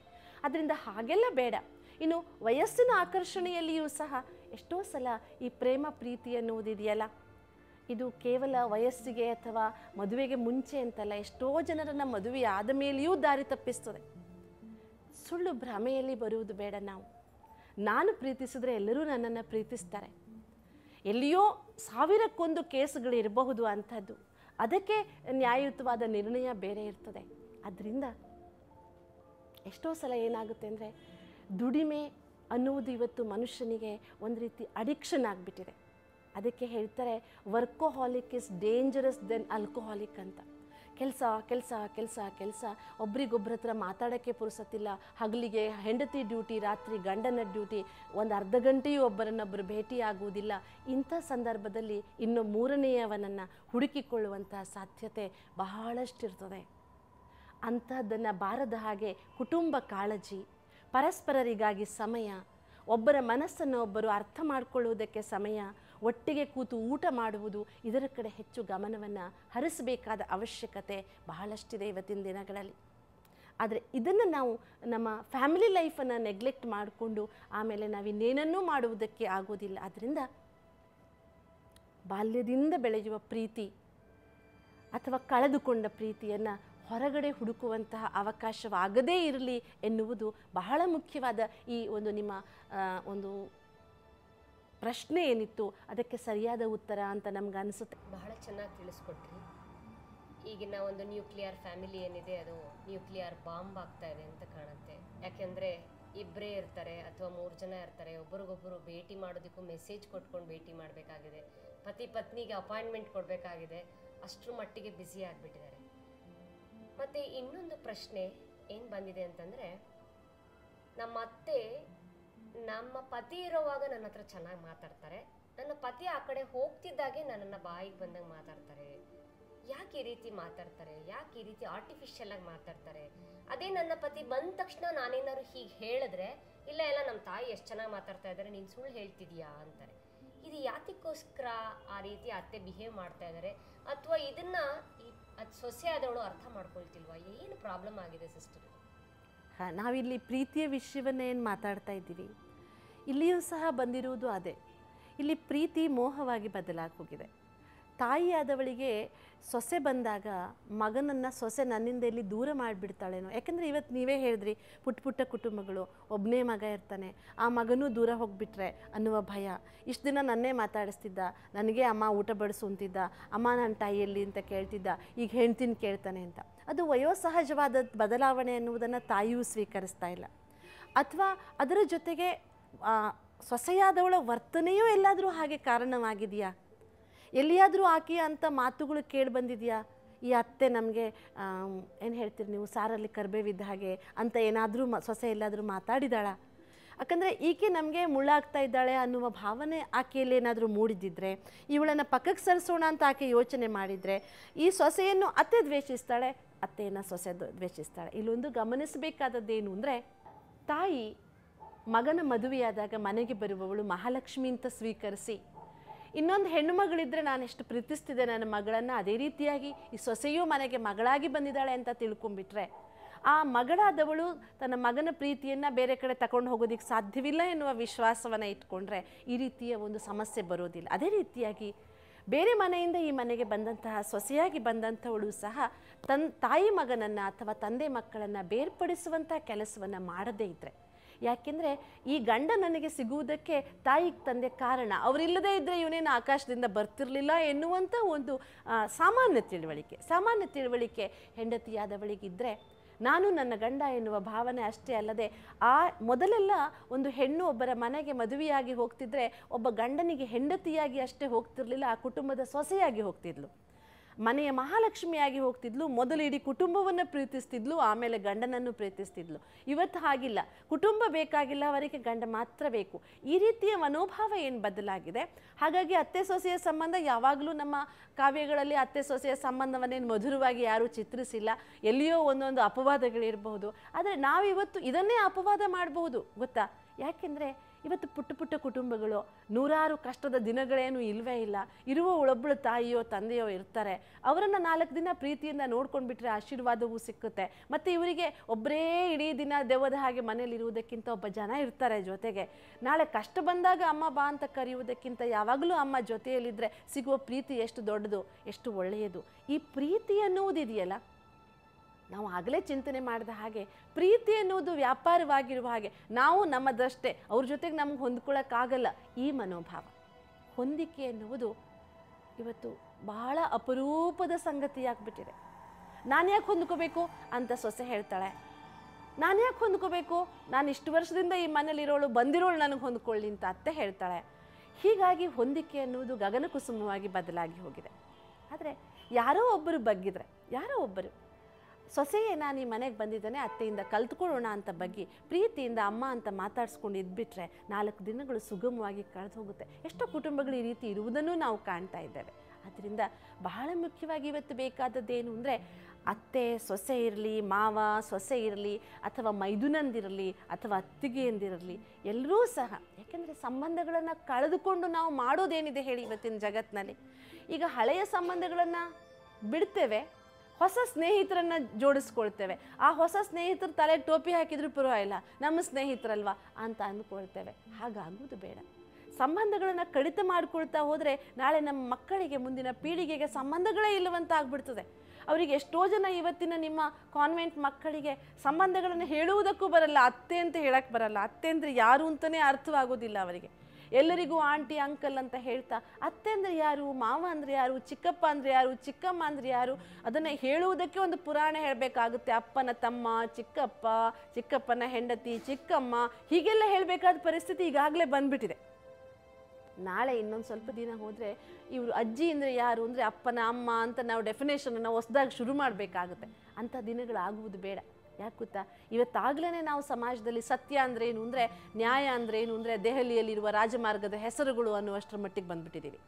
ಅದರಿಂದ ಹಾಗೆಲ್ಲ ಬೇಡ. ಇನ್ನು ವಯಸ್ಸಿನ ಆಕರ್ಷಣೆಯಲ್ಲಿಯೂ ಸಹ ಎಷ್ಟೋ ಸಲ ಈ ಪ್ರೇಮ ಪ್ರೀತಿ ಅನ್ನುವುದಿದೆಯಲ್ಲ, ಇದು ಕೇವಲ ವಯಸ್ಸಿಗೆ ಅಥವಾ ಮದುವೆಗೆ ಮುಂಚೆ ಅಂತಲ್ಲ, ಎಷ್ಟೋ ಜನರನ್ನು ಮದುವೆ ಆದ ಮೇಲೆಯೂ ದಾರಿ ತಪ್ಪಿಸ್ತದೆ. ಸುಳ್ಳು ಭ್ರಮೆಯಲ್ಲಿ ಬರುವುದು ಬೇಡ. ನಾನು ಪ್ರೀತಿಸಿದ್ರೆ ಎಲ್ಲರೂ ನನ್ನನ್ನು ಪ್ರೀತಿಸ್ತಾರೆ, ಎಲ್ಲಿಯೋ 1000 ಕೇಸುಗಳಿರಬಹುದು ಅಂಥದ್ದು, ಅದಕ್ಕೆ ನ್ಯಾಯಯುತವಾದ ನಿರ್ಣಯ ಬೇರೆ ಇರ್ತದೆ. ಅದರಿಂದ ಎಷ್ಟೋ ಸಲ ಏನಾಗುತ್ತೆ ಅಂದರೆ, ದುಡಿಮೆ ಅನ್ನುವುದು ಇವತ್ತು ಮನುಷ್ಯನಿಗೆ ಒಂದು ರೀತಿ ಅಡಿಕ್ಷನ್ ಆಗಿಬಿಟ್ಟಿದೆ. ಅದಕ್ಕೆ ಹೇಳ್ತಾರೆ workaholic is dangerous then alcoholic ಅಂತ. ಕೆಲಸ ಕೆಲಸ ಕೆಲಸ ಕೆಲಸ, ಒಬ್ರಿಗೊಬ್ರ ಹತ್ರ ಮಾತಾಡೋಕ್ಕೆ ಪುರುಸತ್ತಿಲ್ಲ. ಹಗಲಿಗೆ ಹೆಂಡತಿ ಡ್ಯೂಟಿ, ರಾತ್ರಿ ಗಂಡನ ಡ್ಯೂಟಿ, ಒಂದು ಅರ್ಧ ಗಂಟೆಯೂ ಒಬ್ಬರನ್ನೊಬ್ಬರು ಭೇಟಿ ಆಗುವುದಿಲ್ಲ. ಇಂಥ ಸಂದರ್ಭದಲ್ಲಿ ಇನ್ನು ಮೂರನೆಯವನನ್ನು ಹುಡುಕಿಕೊಳ್ಳುವಂತಹ ಸಾಧ್ಯತೆ ಬಹಳಷ್ಟಿರ್ತದೆ. ಅಂಥದ್ದನ್ನು ಬಾರದ ಹಾಗೆ ಕುಟುಂಬ ಕಾಳಜಿ, ಪರಸ್ಪರರಿಗಾಗಿ ಸಮಯ, ಒಬ್ಬರ ಮನಸ್ಸನ್ನು ಒಬ್ಬರು ಅರ್ಥ ಮಾಡಿಕೊಳ್ಳುವುದಕ್ಕೆ ಸಮಯ, ಒಟ್ಟಿಗೆ ಕೂತು ಊಟ ಮಾಡುವುದು, ಇದರ ಕಡೆ ಹೆಚ್ಚು ಗಮನವನ್ನು ಹರಿಸಬೇಕಾದ ಅವಶ್ಯಕತೆ ಬಹಳಷ್ಟಿದೆ ಇವತ್ತಿನ ದಿನಗಳಲ್ಲಿ. ಆದರೆ ಇದನ್ನು ನಾವು ನಮ್ಮ ಫ್ಯಾಮಿಲಿ ಲೈಫನ್ನು ನೆಗ್ಲೆಕ್ಟ್ ಮಾಡಿಕೊಂಡು ಆಮೇಲೆ ನಾವಿನ್ನೇನನ್ನೂ ಮಾಡುವುದಕ್ಕೆ ಆಗೋದಿಲ್ಲ. ಆದ್ದರಿಂದ ಬಾಲ್ಯದಿಂದ ಬೆಳೆಯುವ ಪ್ರೀತಿ ಅಥವಾ ಕಳೆದುಕೊಂಡ ಪ್ರೀತಿಯನ್ನು ಹೊರಗಡೆ ಹುಡುಕುವಂತಹ ಅವಕಾಶವಾಗದೇ ಇರಲಿ ಎನ್ನುವುದು ಬಹಳ ಮುಖ್ಯವಾದ ಈ ಒಂದು ನಿಮ್ಮ ಒಂದು ಪ್ರಶ್ನೆ ಏನಿತ್ತು ಅದಕ್ಕೆ ಸರಿಯಾದ ಉತ್ತರ ಅಂತ ನಮ್ಗೆ ಅನಿಸುತ್ತೆ. ಬಹಳ ಚೆನ್ನಾಗಿ ತಿಳಿಸ್ಕೊಟ್ರಿ. ಈಗಿನ ಒಂದು ನ್ಯೂಕ್ಲಿಯರ್ ಫ್ಯಾಮಿಲಿ ಏನಿದೆ ಅದು ನ್ಯೂಕ್ಲಿಯರ್ ಬಾಂಬ್ ಆಗ್ತಾ ಇದೆ ಅಂತ ಕಾಣುತ್ತೆ. ಯಾಕೆಂದರೆ ಇಬ್ಬರೇ ಇರ್ತಾರೆ ಅಥವಾ 3 ಜನ ಇರ್ತಾರೆ, ಒಬ್ರಿಗೊಬ್ಬರು ಭೇಟಿ ಮಾಡೋದಕ್ಕೂ ಮೆಸೇಜ್ ಕೊಟ್ಕೊಂಡು ಭೇಟಿ ಮಾಡಬೇಕಾಗಿದೆ, ಪತಿ ಪತ್ನಿಗೆ ಅಪಾಯಿಂಟ್ಮೆಂಟ್ ಕೊಡಬೇಕಾಗಿದೆ, ಅಷ್ಟರ ಮಟ್ಟಿಗೆ ಬ್ಯುಸಿ ಆಗಿಬಿಟ್ಟಿದ್ದಾರೆ. ಮತ್ತು ಇನ್ನೊಂದು ಪ್ರಶ್ನೆ ಏನು ಬಂದಿದೆ ಅಂತಂದರೆ, ನಮ್ಮ ಅತ್ತೆ ನಮ್ಮ ಪತಿ ಇರೋವಾಗ ನನ್ನ ಹತ್ರ ಚೆನ್ನಾಗಿ ಮಾತಾಡ್ತಾರೆ, ನನ್ನ ಪತಿ ಆ ಕಡೆ ಹೋಗ್ತಿದ್ದಾಗೆ ನನ್ನನ್ನು ಬಾಯಿಗೆ ಬಂದಂಗೆ ಮಾತಾಡ್ತಾರೆ. ಯಾಕೆ ಈ ರೀತಿ ಮಾತಾಡ್ತಾರೆ? ಯಾಕೆ ಈ ರೀತಿ ಆರ್ಟಿಫಿಷಿಯಲ್ ಆಗಿ ಮಾತಾಡ್ತಾರೆ? ಅದೇ ನನ್ನ ಪತಿ ಬಂದ ತಕ್ಷಣ ನಾನೇನಾದ್ರು ಹೀಗೆ ಹೇಳಿದ್ರೆ, ಇಲ್ಲ ಎಲ್ಲ ನಮ್ಮ ತಾಯಿ ಎಷ್ಟು ಚೆನ್ನಾಗಿ ಮಾತಾಡ್ತಾ ಇದ್ದಾರೆ, ನೀನು ಸುಳ್ಳು ಹೇಳ್ತಿದೀಯಾ ಅಂತಾರೆ. ಇದು ಯಾತಕ್ಕೋಸ್ಕರ ಆ ರೀತಿ ಅತ್ತೆ ಬಿಹೇವ್ ಮಾಡ್ತಾ ಇದ್ದಾರೆ? ಅಥವಾ ಇದನ್ನು ಅದು ಸೊಸೆ ಆದವಳು ಅರ್ಥ ಮಾಡ್ಕೊಳ್ತಿಲ್ವಾ? ಏನು ಪ್ರಾಬ್ಲಮ್ ಆಗಿದೆ ಸಿಸ್ಟರ್? ಹಾಂ, ನಾವಿಲ್ಲಿ ಪ್ರೀತಿಯ ವಿಷಯವನ್ನೇ ಏನು ಮಾತಾಡ್ತಾ ಇದ್ದೀವಿ, ಇಲ್ಲಿಯೂ ಸಹ ಬಂದಿರುವುದು ಅದೇ. ಇಲ್ಲಿ ಪ್ರೀತಿ ಮೋಹವಾಗಿ ಬದಲಾಗಿ ಹೋಗಿದೆ. ತಾಯಿಯಾದವಳಿಗೆ ಸೊಸೆ ಬಂದಾಗ ಮಗನನ್ನು ಸೊಸೆ ನನ್ನಿಂದ ಇಲ್ಲಿ ದೂರ ಮಾಡಿಬಿಡ್ತಾಳೇನೋ. ಯಾಕೆಂದರೆ ಇವತ್ತು ನೀವೇ ಹೇಳಿದ್ರಿ, ಪುಟ್ಟ ಪುಟ್ಟ ಕುಟುಂಬಗಳು, ಒಬ್ಬನೇ ಮಗ ಇರ್ತಾನೆ, ಆ ಮಗನೂ ದೂರ ಹೋಗಿಬಿಟ್ರೆ ಅನ್ನುವ ಭಯ. ಇಷ್ಟು ದಿನ ನನ್ನೇ ಮಾತಾಡಿಸ್ತಿದ್ದ, ನನಗೆ ಅಮ್ಮ ಊಟ ಬಡಿಸು ಅಂತಿದ್ದ, ಅಮ್ಮ ನನ್ನ ತಾಯಿಯಲ್ಲಿ ಅಂತ ಕೇಳ್ತಿದ್ದ, ಈಗ ಹೆಣ್ತಿನ ಕೇಳ್ತಾನೆ ಅಂತ. ಅದು ವಯೋಸಹಜವಾದ ಬದಲಾವಣೆ ಅನ್ನುವುದನ್ನು ತಾಯಿಯೂ ಸ್ವೀಕರಿಸ್ತಾ ಇಲ್ಲ. ಅಥವಾ ಅದರ ಜೊತೆಗೆ ಸೊಸೆಯಾದವಳ ವರ್ತನೆಯೂ ಎಲ್ಲಾದರೂ ಹಾಗೆ ಕಾರಣವಾಗಿದೆಯಾ? ಎಲ್ಲಿಯಾದರೂ ಆಕೆಯ ಅಂಥ ಮಾತುಗಳು ಕೇಳಿ ಬಂದಿದೆಯಾ? ಈ ಅತ್ತೆ ನಮಗೆ ಏನು ಹೇಳ್ತೀರಿ ನೀವು, ಸಾರಲ್ಲಿ ಕರ್ಬೇವಿದ್ದ ಹಾಗೆ ಅಂತ ಏನಾದರೂ ಸೊಸೆ ಎಲ್ಲಾದರೂ ಮಾತಾಡಿದಾಳ? ಯಾಕಂದರೆ ಈಕೆ ನಮಗೆ ಮುಳ್ಳಾಗ್ತಾ ಇದ್ದಾಳೆ ಅನ್ನುವ ಭಾವನೆ ಆಕೆಯಲ್ಲಿ ಏನಾದರೂ ಮೂಡಿದ್ದಿದ್ರೆ, ಇವಳನ್ನು ಪಕ್ಕಕ್ಕೆ ಸರಿಸೋಣ ಅಂತ ಆಕೆ ಯೋಚನೆ ಮಾಡಿದರೆ, ಈ ಸೊಸೆಯನ್ನು ಅತ್ತೆ ದ್ವೇಷಿಸ್ತಾಳೆ, ಅತ್ತೆಯನ್ನು ಸೊಸೆ ದ್ವೇಷಿಸ್ತಾಳೆ. ಇಲ್ಲೊಂದು ಗಮನಿಸಬೇಕಾದದ್ದೇನು ಅಂದರೆ, ತಾಯಿ ಮಗನ ಮದುವೆಯಾದಾಗ ಮನೆಗೆ ಬರುವವಳು ಮಹಾಲಕ್ಷ್ಮಿ ಅಂತ ಸ್ವೀಕರಿಸಿ, ಇನ್ನೊಂದು ಹೆಣ್ಣು ಮಗಳಿದ್ದರೆ ನಾನು ಎಷ್ಟು ಪ್ರೀತಿಸ್ತಿದ್ದೆ ನನ್ನ ಮಗಳನ್ನು, ಅದೇ ರೀತಿಯಾಗಿ ಈ ಸೊಸೆಯೂ ಮನೆಗೆ ಮಗಳಾಗಿ ಬಂದಿದ್ದಾಳೆ ಅಂತ ತಿಳ್ಕೊಂಡ್ಬಿಟ್ರೆ, ಆ ಮಗಳಾದವಳು ತನ್ನ ಮಗನ ಪ್ರೀತಿಯನ್ನು ಬೇರೆ ಕಡೆ ತಗೊಂಡು ಹೋಗೋದಕ್ಕೆ ಸಾಧ್ಯವಿಲ್ಲ ಎನ್ನುವ ವಿಶ್ವಾಸವನ್ನು ಇಟ್ಕೊಂಡ್ರೆ ಈ ರೀತಿಯ ಒಂದು ಸಮಸ್ಯೆ ಬರೋದಿಲ್ಲ. ಅದೇ ರೀತಿಯಾಗಿ ಬೇರೆ ಮನೆಯಿಂದ ಈ ಮನೆಗೆ ಬಂದಂತಹ ಸೊಸೆಯಾಗಿ ಬಂದಂಥವಳು ಸಹ ತಾಯಿ ಮಗನನ್ನು ಅಥವಾ ತಂದೆ ಮಕ್ಕಳನ್ನು ಬೇರ್ಪಡಿಸುವಂಥ ಕೆಲಸವನ್ನು ಮಾಡದೇ ಇದ್ದರೆ, ಯಾಕೆಂದರೆ ಈ ಗಂಡ ನನಗೆ ಸಿಗುವುದಕ್ಕೆ ತಾಯಿ ತಂದೆ ಕಾರಣ, ಅವರಿಲ್ಲದೇ ಇದ್ದರೆ ಇವನೇನು ಆಕಾಶದಿಂದ ಬರ್ತಿರಲಿಲ್ಲ ಎನ್ನುವಂಥ ಒಂದು ಸಾಮಾನ್ಯ ತಿಳುವಳಿಕೆ ಹೆಂಡತಿಯಾದವಳಿಗಿದ್ದರೆ, ನಾನು ನನ್ನ ಗಂಡ ಎನ್ನುವ ಭಾವನೆ ಅಷ್ಟೇ ಅಲ್ಲದೆ, ಮೊದಲೆಲ್ಲ ಒಂದು ಹೆಣ್ಣು ಒಬ್ಬರ ಮನೆಗೆ ಮದುವೆಯಾಗಿ ಹೋಗ್ತಿದ್ರೆ ಒಬ್ಬ ಗಂಡನಿಗೆ ಹೆಂಡತಿಯಾಗಿ ಅಷ್ಟೇ ಹೋಗ್ತಿರ್ಲಿಲ್ಲ, ಆ ಕುಟುಂಬದ ಸೊಸೆಯಾಗಿ ಹೋಗ್ತಿದ್ಲು, ಮನೆಯ ಮಹಾಲಕ್ಷ್ಮಿಯಾಗಿ ಹೋಗ್ತಿದ್ಲು. ಮೊದಲು ಇಡೀ ಕುಟುಂಬವನ್ನು ಪ್ರೀತಿಸ್ತಿದ್ಲು, ಆಮೇಲೆ ಗಂಡನನ್ನು ಪ್ರೀತಿಸ್ತಿದ್ಲು. ಇವತ್ತು ಹಾಗಿಲ್ಲ, ಕುಟುಂಬ ಬೇಕಾಗಿಲ್ಲ, ಅವರಿಗೆ ಗಂಡ ಮಾತ್ರ ಬೇಕು. ಈ ರೀತಿಯ ಮನೋಭಾವ ಏನು ಬದಲಾಗಿದೆ. ಹಾಗಾಗಿ ಅತ್ತೆ ಸೊಸೆಯ ಸಂಬಂಧ ಯಾವಾಗಲೂ ನಮ್ಮ ಕಾವ್ಯಗಳಲ್ಲಿ ಅತ್ತೆ ಸೊಸೆಯ ಸಂಬಂಧವನ್ನೇನು ಮಧುರವಾಗಿ ಯಾರೂ ಚಿತ್ರಿಸಿಲ್ಲ, ಎಲ್ಲಿಯೋ ಒಂದೊಂದು ಅಪವಾದಗಳಿರಬಹುದು. ಆದರೆ ನಾವಿವತ್ತು ಇದನ್ನೇ ಅಪವಾದ ಮಾಡಬಹುದು ಗೊತ್ತಾ? ಯಾಕೆಂದರೆ ಇವತ್ತು ಪುಟ್ಟ ಪುಟ್ಟ ಕುಟುಂಬಗಳು ನೂರಾರು ಕಷ್ಟದ ದಿನಗಳೇನು ಇಲ್ಲವೇ ಇಲ್ಲ. ಇರುವ ಒಬ್ಬಳು ತಾಯಿಯೋ ತಂದೆಯೋ ಇರ್ತಾರೆ, ಅವರನ್ನು 4 ದಿನ ಪ್ರೀತಿಯಿಂದ ನೋಡ್ಕೊಂಡ್ಬಿಟ್ರೆ ಆಶೀರ್ವಾದವೂ ಸಿಕ್ಕುತ್ತೆ. ಮತ್ತು ಇವರಿಗೆ ಒಬ್ಬರೇ ಇಡೀ ದಿನ ದೆವ್ವದ ಹಾಗೆ ಮನೇಲಿ ಇರುವುದಕ್ಕಿಂತ ಒಬ್ಬ ಜನ ಇರ್ತಾರೆ ಜೊತೆಗೆ. ನಾಳೆ ಕಷ್ಟ ಬಂದಾಗ ಅಮ್ಮ ಬಾ ಅಂತ ಕರೆಯುವುದಕ್ಕಿಂತ ಯಾವಾಗಲೂ ಅಮ್ಮ ಜೊತೆಯಲ್ಲಿದ್ದರೆ ಸಿಗುವ ಪ್ರೀತಿ ಎಷ್ಟು ದೊಡ್ಡದು, ಎಷ್ಟು ಒಳ್ಳೆಯದು. ಈ ಪ್ರೀತಿ ಅನ್ನುವುದಿದೆಯಲ್ಲ, ನಾವು ಆಗಲೇ ಚಿಂತನೆ ಮಾಡಿದ ಹಾಗೆ ಪ್ರೀತಿ ಎನ್ನುವುದು ವ್ಯಾಪಾರವಾಗಿರುವ ಹಾಗೆ ನಾವು ನಮ್ಮದಷ್ಟೇ, ಅವ್ರ ಜೊತೆಗೆ ನಮ್ಗೆ ಹೊಂದ್ಕೊಳ್ಳೋಕ್ಕಾಗಲ್ಲ. ಈ ಮನೋಭಾವ, ಹೊಂದಿಕೆ ಎನ್ನುವುದು ಇವತ್ತು ಬಹಳ ಅಪರೂಪದ ಸಂಗತಿಯಾಗ್ಬಿಟ್ಟಿದೆ. ನಾನು ಯಾಕೆ ಹೊಂದ್ಕೋಬೇಕು ಅಂತ ಸೊಸೆ ಹೇಳ್ತಾಳೆ, ನಾನು ಯಾಕೆ ಹೊಂದ್ಕೋಬೇಕು, ನಾನು ಇಷ್ಟು ವರ್ಷದಿಂದ ಈ ಮನೇಲಿರೋಳು ಬಂದಿರೋಳು ನನಗೆ ಹೊಂದ್ಕೊಳ್ಳಿ ಅಂತ ಅತ್ತೆ ಹೇಳ್ತಾಳೆ. ಹೀಗಾಗಿ ಹೊಂದಿಕೆ ಅನ್ನುವುದು ಗಗನಕುಸುಮವಾಗಿ ಬದಲಾಗಿ ಹೋಗಿದೆ. ಆದರೆ ಯಾರೋ ಒಬ್ಬರು ಬಗ್ಗಿದ್ರೆ, ಯಾರೋ ಒಬ್ಬರು ಸೊಸೆಯೇ ನಾನು ಈ ಮನೆಗೆ ಬಂದಿದ್ದಾನೆ ಅತ್ತೆಯಿಂದ ಕಲ್ತ್ಕೊಳ್ಳೋಣ ಅಂತ ಬಗ್ಗೆ ಪ್ರೀತಿಯಿಂದ ಅಮ್ಮ ಅಂತ ಮಾತಾಡಿಸ್ಕೊಂಡು ಇದ್ಬಿಟ್ರೆ 4 ದಿನಗಳು ಸುಗಮವಾಗಿ ಕಳೆದು ಹೋಗುತ್ತೆ. ಎಷ್ಟೋ ಕುಟುಂಬಗಳು ಈ ರೀತಿ ಇರುವುದನ್ನು ನಾವು ಕಾಣ್ತಾ ಇದ್ದೇವೆ. ಆದ್ದರಿಂದ ಬಹಳ ಮುಖ್ಯವಾಗಿ ಇವತ್ತು ಬೇಕಾದದ್ದೇನು ಅಂದರೆ, ಅತ್ತೆ ಸೊಸೆ ಇರಲಿ, ಮಾವ ಸೊಸೆ ಇರಲಿ, ಅಥವಾ ಮೈದುನಂದಿರಲಿ, ಅಥವಾ ಅತ್ತಿಗೆಯಂದಿರಲಿ, ಎಲ್ಲರೂ ಸಹ, ಯಾಕೆಂದರೆ ಸಂಬಂಧಗಳನ್ನು ಕಳೆದುಕೊಂಡು ನಾವು ಮಾಡೋದೇನಿದೆ ಹೇಳಿ ಇವತ್ತಿನ ಜಗತ್ತಿನಲ್ಲಿ. ಈಗ ಹಳೆಯ ಸಂಬಂಧಗಳನ್ನು ಬಿಡ್ತೇವೆ, ಹೊಸ ಸ್ನೇಹಿತರನ್ನು ಜೋಡಿಸ್ಕೊಳ್ತೇವೆ. ಆ ಹೊಸ ಸ್ನೇಹಿತರು ತಲೆಗೆ ಟೋಪಿ ಹಾಕಿದ್ರು ಪರವಾಗಿಲ್ಲ, ನಮ್ಮ ಸ್ನೇಹಿತರಲ್ವಾ ಅಂತ ಅಂದ್ಕೊಳ್ತೇವೆ. ಹಾಗಾಗುವುದು ಬೇಡ. ಸಂಬಂಧಗಳನ್ನು ಕಡಿತ ಮಾಡಿಕೊಳ್ತಾ ಹೋದರೆ ನಾಳೆ ನಮ್ಮ ಮಕ್ಕಳಿಗೆ, ಮುಂದಿನ ಪೀಳಿಗೆಗೆ ಸಂಬಂಧಗಳೇ ಇಲ್ಲವಂತ ಆಗ್ಬಿಡ್ತದೆ. ಅವರಿಗೆ ಎಷ್ಟೋ ಜನ ಇವತ್ತಿನ ನಿಮ್ಮ ಕಾನ್ವೆಂಟ್ ಮಕ್ಕಳಿಗೆ ಸಂಬಂಧಗಳನ್ನು ಹೇಳುವುದಕ್ಕೂ ಬರಲ್ಲ, ಅತ್ತೆ ಅಂತ ಹೇಳಕ್ಕೆ ಬರಲ್ಲ. ಅತ್ತೆ ಅಂದರೆ ಯಾರು ಅಂತಲೇ ಅರ್ಥವಾಗೋದಿಲ್ಲ ಅವರಿಗೆ. ಎಲ್ಲರಿಗೂ ಆಂಟಿ ಅಂಕಲ್ ಅಂತ ಹೇಳ್ತಾ ಅತ್ತೆ ಅಂದರೆ ಯಾರು, ಮಾವ ಅಂದರೆ ಯಾರು, ಚಿಕ್ಕಪ್ಪ ಅಂದರೆ ಯಾರು, ಚಿಕ್ಕಮ್ಮ ಅಂದರೆ ಯಾರು, ಅದನ್ನು ಹೇಳುವುದಕ್ಕೆ ಒಂದು ಪುರಾಣ ಹೇಳಬೇಕಾಗುತ್ತೆ. ಅಪ್ಪನ ತಮ್ಮ ಚಿಕ್ಕಪ್ಪ, ಚಿಕ್ಕಪ್ಪನ ಹೆಂಡತಿ ಚಿಕ್ಕಮ್ಮ, ಹೀಗೆಲ್ಲ ಹೇಳಬೇಕಾದ ಪರಿಸ್ಥಿತಿ ಈಗಾಗಲೇ ಬಂದ್ಬಿಟ್ಟಿದೆ. ನಾಳೆ ಇನ್ನೊಂದು ಸ್ವಲ್ಪ ದಿನ ಹೋದರೆ ಇವರು ಅಜ್ಜಿ ಅಂದರೆ ಯಾರು ಅಂದರೆ ಅಪ್ಪನ ಅಮ್ಮ ಅಂತ ನಾವು ಡೆಫಿನೇಷನನ್ನು ಹೊಸದಾಗಿ ಶುರು ಮಾಡಬೇಕಾಗುತ್ತೆ. ಅಂಥ ದಿನಗಳಾಗುವುದು ಬೇಡ. ಯಾಕೆ ಗೊತ್ತಾ, ಇವತ್ತಾಗಲೇ ನಾವು ಸಮಾಜದಲ್ಲಿ ಸತ್ಯ ಅಂದ್ರೇನು ಅಂದರೆ, ನ್ಯಾಯ ಅಂದ್ರೇನು ಅಂದರೆ ದೆಹಲಿಯಲ್ಲಿರುವ ರಾಜಮಾರ್ಗದ ಹೆಸರುಗಳು ಅನ್ನುವಷ್ಟರ ಮಟ್ಟಿಗೆ ಬಂದುಬಿಟ್ಟಿದ್ದೀವಿ.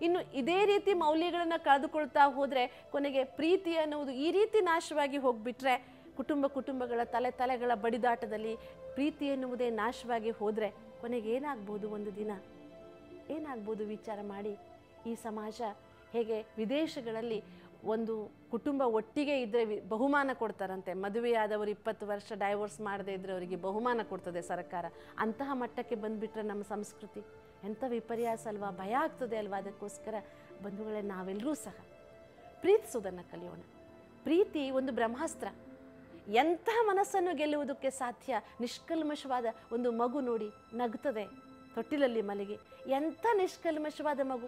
ಇನ್ನು ಇದೇ ರೀತಿ ಮೌಲ್ಯಗಳನ್ನು ಕಳೆದುಕೊಳ್ತಾ ಹೋದರೆ ಕೊನೆಗೆ ಪ್ರೀತಿ ಅನ್ನುವುದು ಈ ರೀತಿ ನಾಶವಾಗಿ ಹೋಗಿಬಿಟ್ರೆ, ಕುಟುಂಬಗಳ ತಲೆಗಳ ಬಡಿದಾಟದಲ್ಲಿ ಪ್ರೀತಿ ಎನ್ನುವುದೇ ನಾಶವಾಗಿ ಹೋದರೆ ಕೊನೆಗೆ ಏನಾಗ್ಬೋದು, ಒಂದು ದಿನ ಏನಾಗ್ಬೋದು ವಿಚಾರ ಮಾಡಿ. ಈ ಸಮಾಜ ಹೇಗೆ ವಿದೇಶಗಳಲ್ಲಿ ಒಂದು ಕುಟುಂಬ ಒಟ್ಟಿಗೆ ಇದ್ದರೆ ಬಹುಮಾನ ಕೊಡ್ತಾರಂತೆ, ಮದುವೆಯಾದವರು 20 ವರ್ಷ ಡೈವೋರ್ಸ್ ಮಾಡದೇ ಇದ್ದರೆ ಅವರಿಗೆ ಬಹುಮಾನ ಕೊಡ್ತದೆ ಸರ್ಕಾರ. ಅಂತಹ ಮಟ್ಟಕ್ಕೆ ಬಂದುಬಿಟ್ರೆ ನಮ್ಮ ಸಂಸ್ಕೃತಿ ಎಂಥ ವಿಪರ್ಯಾಸ ಅಲ್ವಾ, ಭಯ ಆಗ್ತದೆ ಅಲ್ವಾ. ಅದಕ್ಕೋಸ್ಕರ ಬಂಧುಗಳೇ, ನಾವೆಲ್ಲರೂ ಸಹ ಪ್ರೀತಿಸೋದನ್ನು ಕಲಿಯೋಣ. ಪ್ರೀತಿ ಒಂದು ಬ್ರಹ್ಮಾಸ್ತ್ರ. ಎಂತಹ ಮನಸ್ಸನ್ನು ಗೆಲ್ಲುವುದಕ್ಕೆ ಸಾಧ್ಯ. ನಿಷ್ಕಲ್ಮಶವಾದ ಒಂದು ಮಗು ನೋಡಿ ನಗ್ತದೆ ತೊಟ್ಟಿಲಲ್ಲಿ ಮಲಗಿ, ಎಂಥ ನಿಷ್ಕಲ್ಮಶವಾದ ಮಗು,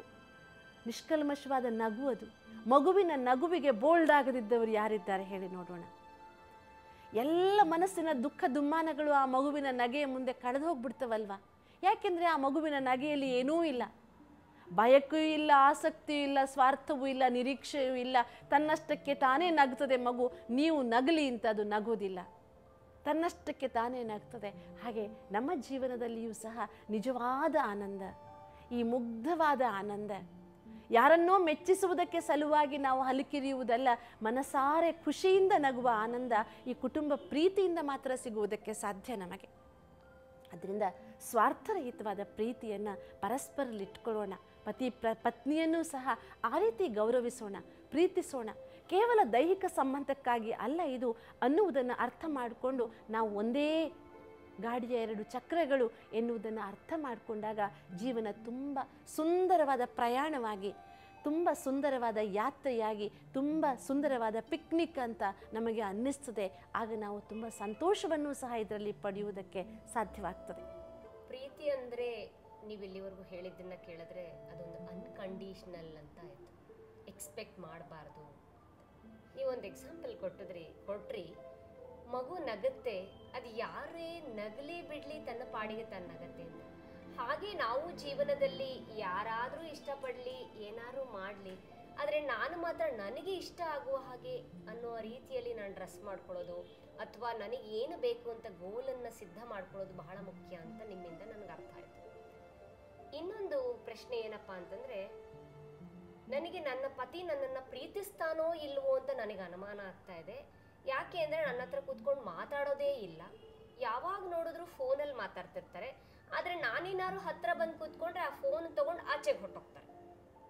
ನಿಷ್ಕಲ್ಮಶವಾದ ನಗು ಅದು. ಮಗುವಿನ ನಗುವಿಗೆ ಬೋಲ್ಡ್ ಆಗದಿದ್ದವರು ಯಾರಿದ್ದಾರೆ ಹೇಳಿ ನೋಡೋಣ. ಎಲ್ಲ ಮನಸ್ಸಿನ ದುಃಖ ದುಮ್ಮಾನಗಳು ಆ ಮಗುವಿನ ನಗೆಯ ಮುಂದೆ ಕಳೆದು ಹೋಗ್ಬಿಡ್ತವಲ್ವ. ಯಾಕೆಂದರೆ ಆ ಮಗುವಿನ ನಗೆಯಲ್ಲಿ ಏನೂ ಇಲ್ಲ, ಭಯಕ್ಕೂ ಇಲ್ಲ, ಆಸಕ್ತಿಯೂ ಇಲ್ಲ, ಸ್ವಾರ್ಥವೂ ಇಲ್ಲ, ನಿರೀಕ್ಷೆಯೂ ಇಲ್ಲ. ತನ್ನಷ್ಟಕ್ಕೆ ತಾನೇ ನಗ್ತದೆ ಮಗು. ನೀವು ನಗಲಿ ಅಂತ ಅದು ನಗೋದಿಲ್ಲ, ತನ್ನಷ್ಟಕ್ಕೆ ತಾನೇ ನಗ್ತದೆ. ಹಾಗೆ ನಮ್ಮ ಜೀವನದಲ್ಲಿಯೂ ಸಹ ನಿಜವಾದ ಆನಂದ, ಈ ಮುಗ್ಧವಾದ ಆನಂದ, ಯಾರನ್ನೋ ಮೆಚ್ಚಿಸುವುದಕ್ಕೆ ಸಲುವಾಗಿ ನಾವು ಹಲಕಿರಿಯುವುದಲ್ಲ, ಮನಸಾರೆ ಖುಷಿಯಿಂದ ನಗುವ ಆನಂದ ಈ ಕುಟುಂಬ ಪ್ರೀತಿಯಿಂದ ಮಾತ್ರ ಸಿಗುವುದಕ್ಕೆ ಸಾಧ್ಯ ನಮಗೆ. ಅದರಿಂದ ಸ್ವಾರ್ಥರಹಿತವಾದ ಪ್ರೀತಿಯನ್ನು ಪರಸ್ಪರಲ್ಲಿಟ್ಕೊಳ್ಳೋಣ. ಪತ್ನಿಯನ್ನೂ ಸಹ ಆ ರೀತಿ ಗೌರವಿಸೋಣ, ಪ್ರೀತಿಸೋಣ. ಕೇವಲ ದೈಹಿಕ ಸಂಬಂಧಕ್ಕಾಗಿ ಅಲ್ಲ ಇದು ಅನ್ನುವುದನ್ನು ಅರ್ಥ ಮಾಡಿಕೊಂಡು ನಾವು ಒಂದೇ ಗಾಡಿಯ 2 ಚಕ್ರಗಳು ಎನ್ನುವುದನ್ನು ಅರ್ಥ ಮಾಡಿಕೊಂಡಾಗ ಜೀವನ ತುಂಬ ಸುಂದರವಾದ ಪ್ರಯಾಣವಾಗಿ, ತುಂಬ ಸುಂದರವಾದ ಯಾತ್ರೆಯಾಗಿ, ತುಂಬ ಸುಂದರವಾದ ಪಿಕ್ನಿಕ್ ಅಂತ ನಮಗೆ ಅನ್ನಿಸ್ತದೆ. ಆಗ ನಾವು ತುಂಬ ಸಂತೋಷವನ್ನು ಸಹ ಇದರಲ್ಲಿ ಪಡೆಯುವುದಕ್ಕೆ ಸಾಧ್ಯವಾಗ್ತದೆ. ಪ್ರೀತಿ ಅಂದರೆ ನೀವು ಇಲ್ಲಿವರೆಗೂ ಹೇಳಿದ್ದನ್ನು ಕೇಳಿದ್ರೆ ಅದೊಂದು ಅನ್ಕಂಡೀಷ್ನಲ್ ಅಂತ ಆಯಿತು. ಎಕ್ಸ್ಪೆಕ್ಟ್ ಮಾಡಬಾರ್ದು. ನೀವೊಂದು ಎಕ್ಸಾಂಪಲ್ ಕೊಟ್ರಿ, ಮಗು ನಗುತ್ತೆ, ಅದು ಯಾರೇ ನಗಲಿ ಬಿಡಲಿ ತನ್ನ ಪಾಡಿಗೆ ನಗತ್ತೆ ಅಂತ. ಹಾಗೆ ನಾವು ಜೀವನದಲ್ಲಿ ಯಾರಾದರೂ ಇಷ್ಟಪಡಲಿ, ಏನಾದರೂ ಮಾಡಲಿ, ಆದರೆ ನಾನು ಮಾತ್ರ ನನಗೆ ಇಷ್ಟ ಆಗುವ ಹಾಗೆ ಅನ್ನೋ ರೀತಿಯಲ್ಲಿ ನಾನು ಡ್ರೆಸ್ ಮಾಡ್ಕೊಳ್ಳೋದು ಅಥವಾ ನನಗೆ ಏನು ಬೇಕು ಅಂತ ಗೋಲನ್ನು ಸಿದ್ಧ ಮಾಡ್ಕೊಳ್ಳೋದು ಬಹಳ ಮುಖ್ಯ ಅಂತ ನಿಮ್ಮಿಂದ ನನಗೆ ಅರ್ಥ ಆಯಿತು. ಇನ್ನೊಂದು ಪ್ರಶ್ನೆ ಏನಪ್ಪ ಅಂತಂದರೆ, ನನಗೆ ನನ್ನ ಪತಿ ನನ್ನನ್ನು ಪ್ರೀತಿಸ್ತಾನೋ ಇಲ್ವೋ ಅಂತ ನನಗೆ ಅನುಮಾನ ಆಗ್ತಾ ಇದೆ. ಯಾಕೆ ಅಂದರೆ ನನ್ನ ಹತ್ರ ಕೂತ್ಕೊಂಡು ಮಾತಾಡೋದೇ ಇಲ್ಲ, ಯಾವಾಗ ನೋಡಿದ್ರು ಫೋನಲ್ಲಿ ಮಾತಾಡ್ತಿರ್ತಾರೆ. ಆದರೆ ನಾನೇನಾದ್ರು ಹತ್ರ ಬಂದು ಕೂತ್ಕೊಂಡ್ರೆ ಆ ಫೋನ್ ತೊಗೊಂಡು ಆಚೆಗೆ ಹೊರಟೋಗ್ತಾರೆ.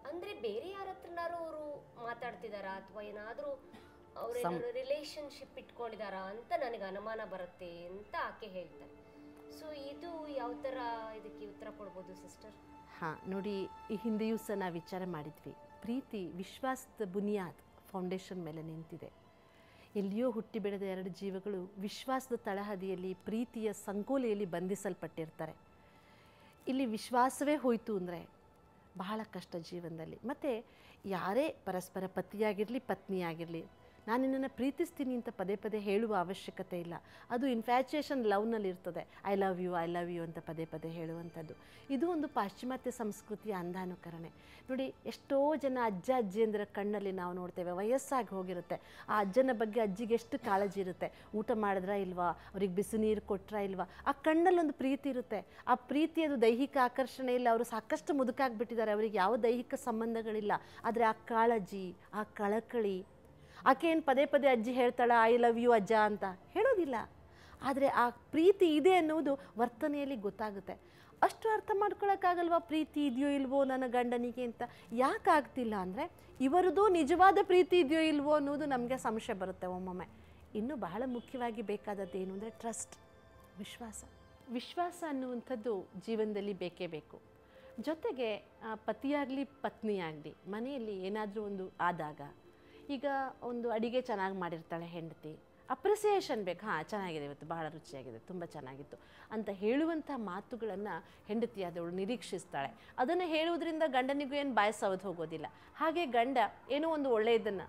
ಅಂದರೆ ಬೇರೆ ಯಾರ ಹತ್ರನಾರು ಅವರು ಮಾತಾಡ್ತಿದ್ದಾರಾ ಅಥವಾ ಏನಾದರೂ ಅವರೇನಾದ್ರು ರಿಲೇಶನ್ಶಿಪ್ ಇಟ್ಕೊಂಡಿದ್ದಾರಾ ಅಂತ ನನಗೆ ಅನುಮಾನ ಬರುತ್ತೆ ಅಂತ ಆಕೆ ಹೇಳ್ತಾರೆ. ಸೊ ಇದು ಯಾವ ಥರ ಇದಕ್ಕೆ ಉತ್ತರ ಕೊಡ್ಬೋದು ಸಿಸ್ಟರ್? ಹಾಂ, ನೋಡಿ, ಈ ಹಿಂದೆಯೂ ಸಹ ನಾವು ವಿಚಾರ ಮಾಡಿದ್ವಿ. ಪ್ರೀತಿ ವಿಶ್ವಾಸದ ಬುನಿಯಾದ್ ಫೌಂಡೇಶನ್ ಮೇಲೆ ನಿಂತಿದೆ. ಎಲ್ಲಿಯೋ ಹುಟ್ಟಿ ಬೆಳೆದ ಎರಡು ಜೀವಗಳು ವಿಶ್ವಾಸದ ತಳಹದಿಯಲ್ಲಿ ಪ್ರೀತಿಯ ಸಂಕೋಲೆಯಲ್ಲಿ ಬಂಧಿಸಲ್ಪಟ್ಟಿರ್ತಾರೆ. ಇಲ್ಲಿ ವಿಶ್ವಾಸವೇ ಹೋಯಿತು ಅಂದರೆ ಬಹಳ ಕಷ್ಟ ಜೀವನದಲ್ಲಿ. ಮತ್ತು ಯಾರೇ ಪರಸ್ಪರ ಪತಿಯಾಗಿರಲಿ ಪತ್ನಿಯಾಗಿರಲಿ, ನಾನು ನಿನ್ನನ್ನು ಪ್ರೀತಿಸ್ತೀನಿ ಅಂತ ಪದೇ ಪದೇ ಹೇಳುವ ಅವಶ್ಯಕತೆ ಇಲ್ಲ. ಅದು ಇನ್ಫ್ಯಾಚುಯೇಷನ್ ಲವ್ನಲ್ಲಿ ಇರ್ತದೆ. ಐ ಲವ್ ಯು ಅಂತ ಪದೇ ಪದೇ ಹೇಳುವಂಥದ್ದು. ಇದು ಒಂದು ಪಾಶ್ಚಿಮಾತ್ಯ ಸಂಸ್ಕೃತಿಯ ಅಂಧಾನುಕರಣೆ. ನೋಡಿ, ಎಷ್ಟೋ ಜನ ಅಜ್ಜ ಅಜ್ಜಿಯಂದ್ರ ಕಣ್ಣಲ್ಲಿ ನಾವು ನೋಡ್ತೇವೆ, ವಯಸ್ಸಾಗಿ ಹೋಗಿರುತ್ತೆ. ಆ ಅಜ್ಜನ ಬಗ್ಗೆ ಅಜ್ಜಿಗೆ ಎಷ್ಟು ಕಾಳಜಿ ಇರುತ್ತೆ. ಊಟ ಮಾಡಿದ್ರಾ ಇಲ್ವಾ, ಅವ್ರಿಗೆ ಬಿಸಿ ನೀರು ಕೊಟ್ರಾ ಇಲ್ವಾ, ಆ ಕಣ್ಣಲ್ಲೊಂದು ಪ್ರೀತಿ ಇರುತ್ತೆ. ಆ ಪ್ರೀತಿ ಅದು ದೈಹಿಕ ಆಕರ್ಷಣೆ ಇಲ್ಲ. ಅವರು ಸಾಕಷ್ಟು ಮುದುಕಾಗ್ಬಿಟ್ಟಿದ್ದಾರೆ, ಅವರಿಗೆ ಯಾವ ದೈಹಿಕ ಸಂಬಂಧಗಳಿಲ್ಲ. ಆದರೆ ಆ ಕಾಳಜಿ, ಆ ಕಳಕಳಿ, ಆಕೆ ಏನು ಪದೇ ಪದೇ ಅಜ್ಜಿ ಹೇಳ್ತಾಳ ಐ ಲವ್ ಯು ಅಜ್ಜ ಅಂತ ಹೇಳೋದಿಲ್ಲ. ಆದರೆ ಆ ಪ್ರೀತಿ ಇದೆ ಅನ್ನೋದು ವರ್ತನೆಯಲ್ಲಿ ಗೊತ್ತಾಗುತ್ತೆ. ಅಷ್ಟು ಅರ್ಥ ಮಾಡ್ಕೊಳಕ್ಕಾಗಲ್ವಾ ಪ್ರೀತಿ ಇದೆಯೋ ಇಲ್ವೋ ನನ್ನ ಗಂಡನಿಗೆ ಅಂತ? ಯಾಕೆ ಆಗ್ತಿಲ್ಲ ಅಂದರೆ ಇವರದು ನಿಜವಾದ ಪ್ರೀತಿ ಇದೆಯೋ ಇಲ್ವೋ ಅನ್ನೋದು ನಮಗೆ ಸಂಶಯ ಬರುತ್ತೆ ಒಮ್ಮೊಮ್ಮೆ. ಇನ್ನೂ ಬಹಳ ಮುಖ್ಯವಾಗಿ ಬೇಕಾದದ್ದು ಏನು ಅಂದರೆ ಟ್ರಸ್ಟ್, ವಿಶ್ವಾಸ ಅನ್ನುವಂಥದ್ದು ಜೀವನದಲ್ಲಿ ಬೇಕೇ ಬೇಕು. ಜೊತೆಗೆ ಪತಿಯಾಗಲಿ ಪತ್ನಿಯಾಗಲಿ ಮನೆಯಲ್ಲಿ ಏನಾದರೂ ಒಂದು ಆದಾಗ, ಈಗ ಒಂದು ಅಡಿಗೆ ಚೆನ್ನಾಗಿ ಮಾಡಿರ್ತಾಳೆ ಹೆಂಡತಿ, ಅಪ್ರಿಸಿಯೇಷನ್ ಬೇಕು. ಹಾಂ, ಚೆನ್ನಾಗಿದೆ, ಇವತ್ತು ಬಹಳ ರುಚಿಯಾಗಿದೆ, ತುಂಬ ಚೆನ್ನಾಗಿತ್ತು ಅಂತ ಹೇಳುವಂಥ ಮಾತುಗಳನ್ನು ಹೆಂಡತಿಯಾದವಳು ನಿರೀಕ್ಷಿಸ್ತಾಳೆ. ಅದನ್ನು ಹೇಳುವುದರಿಂದ ಗಂಡನಿಗೂ ಏನು ಬಾಯಿ ಸವದು ಹೋಗೋದಿಲ್ಲ. ಹಾಗೆ ಗಂಡ ಏನೋ ಒಂದು ಒಳ್ಳೆಯದನ್ನು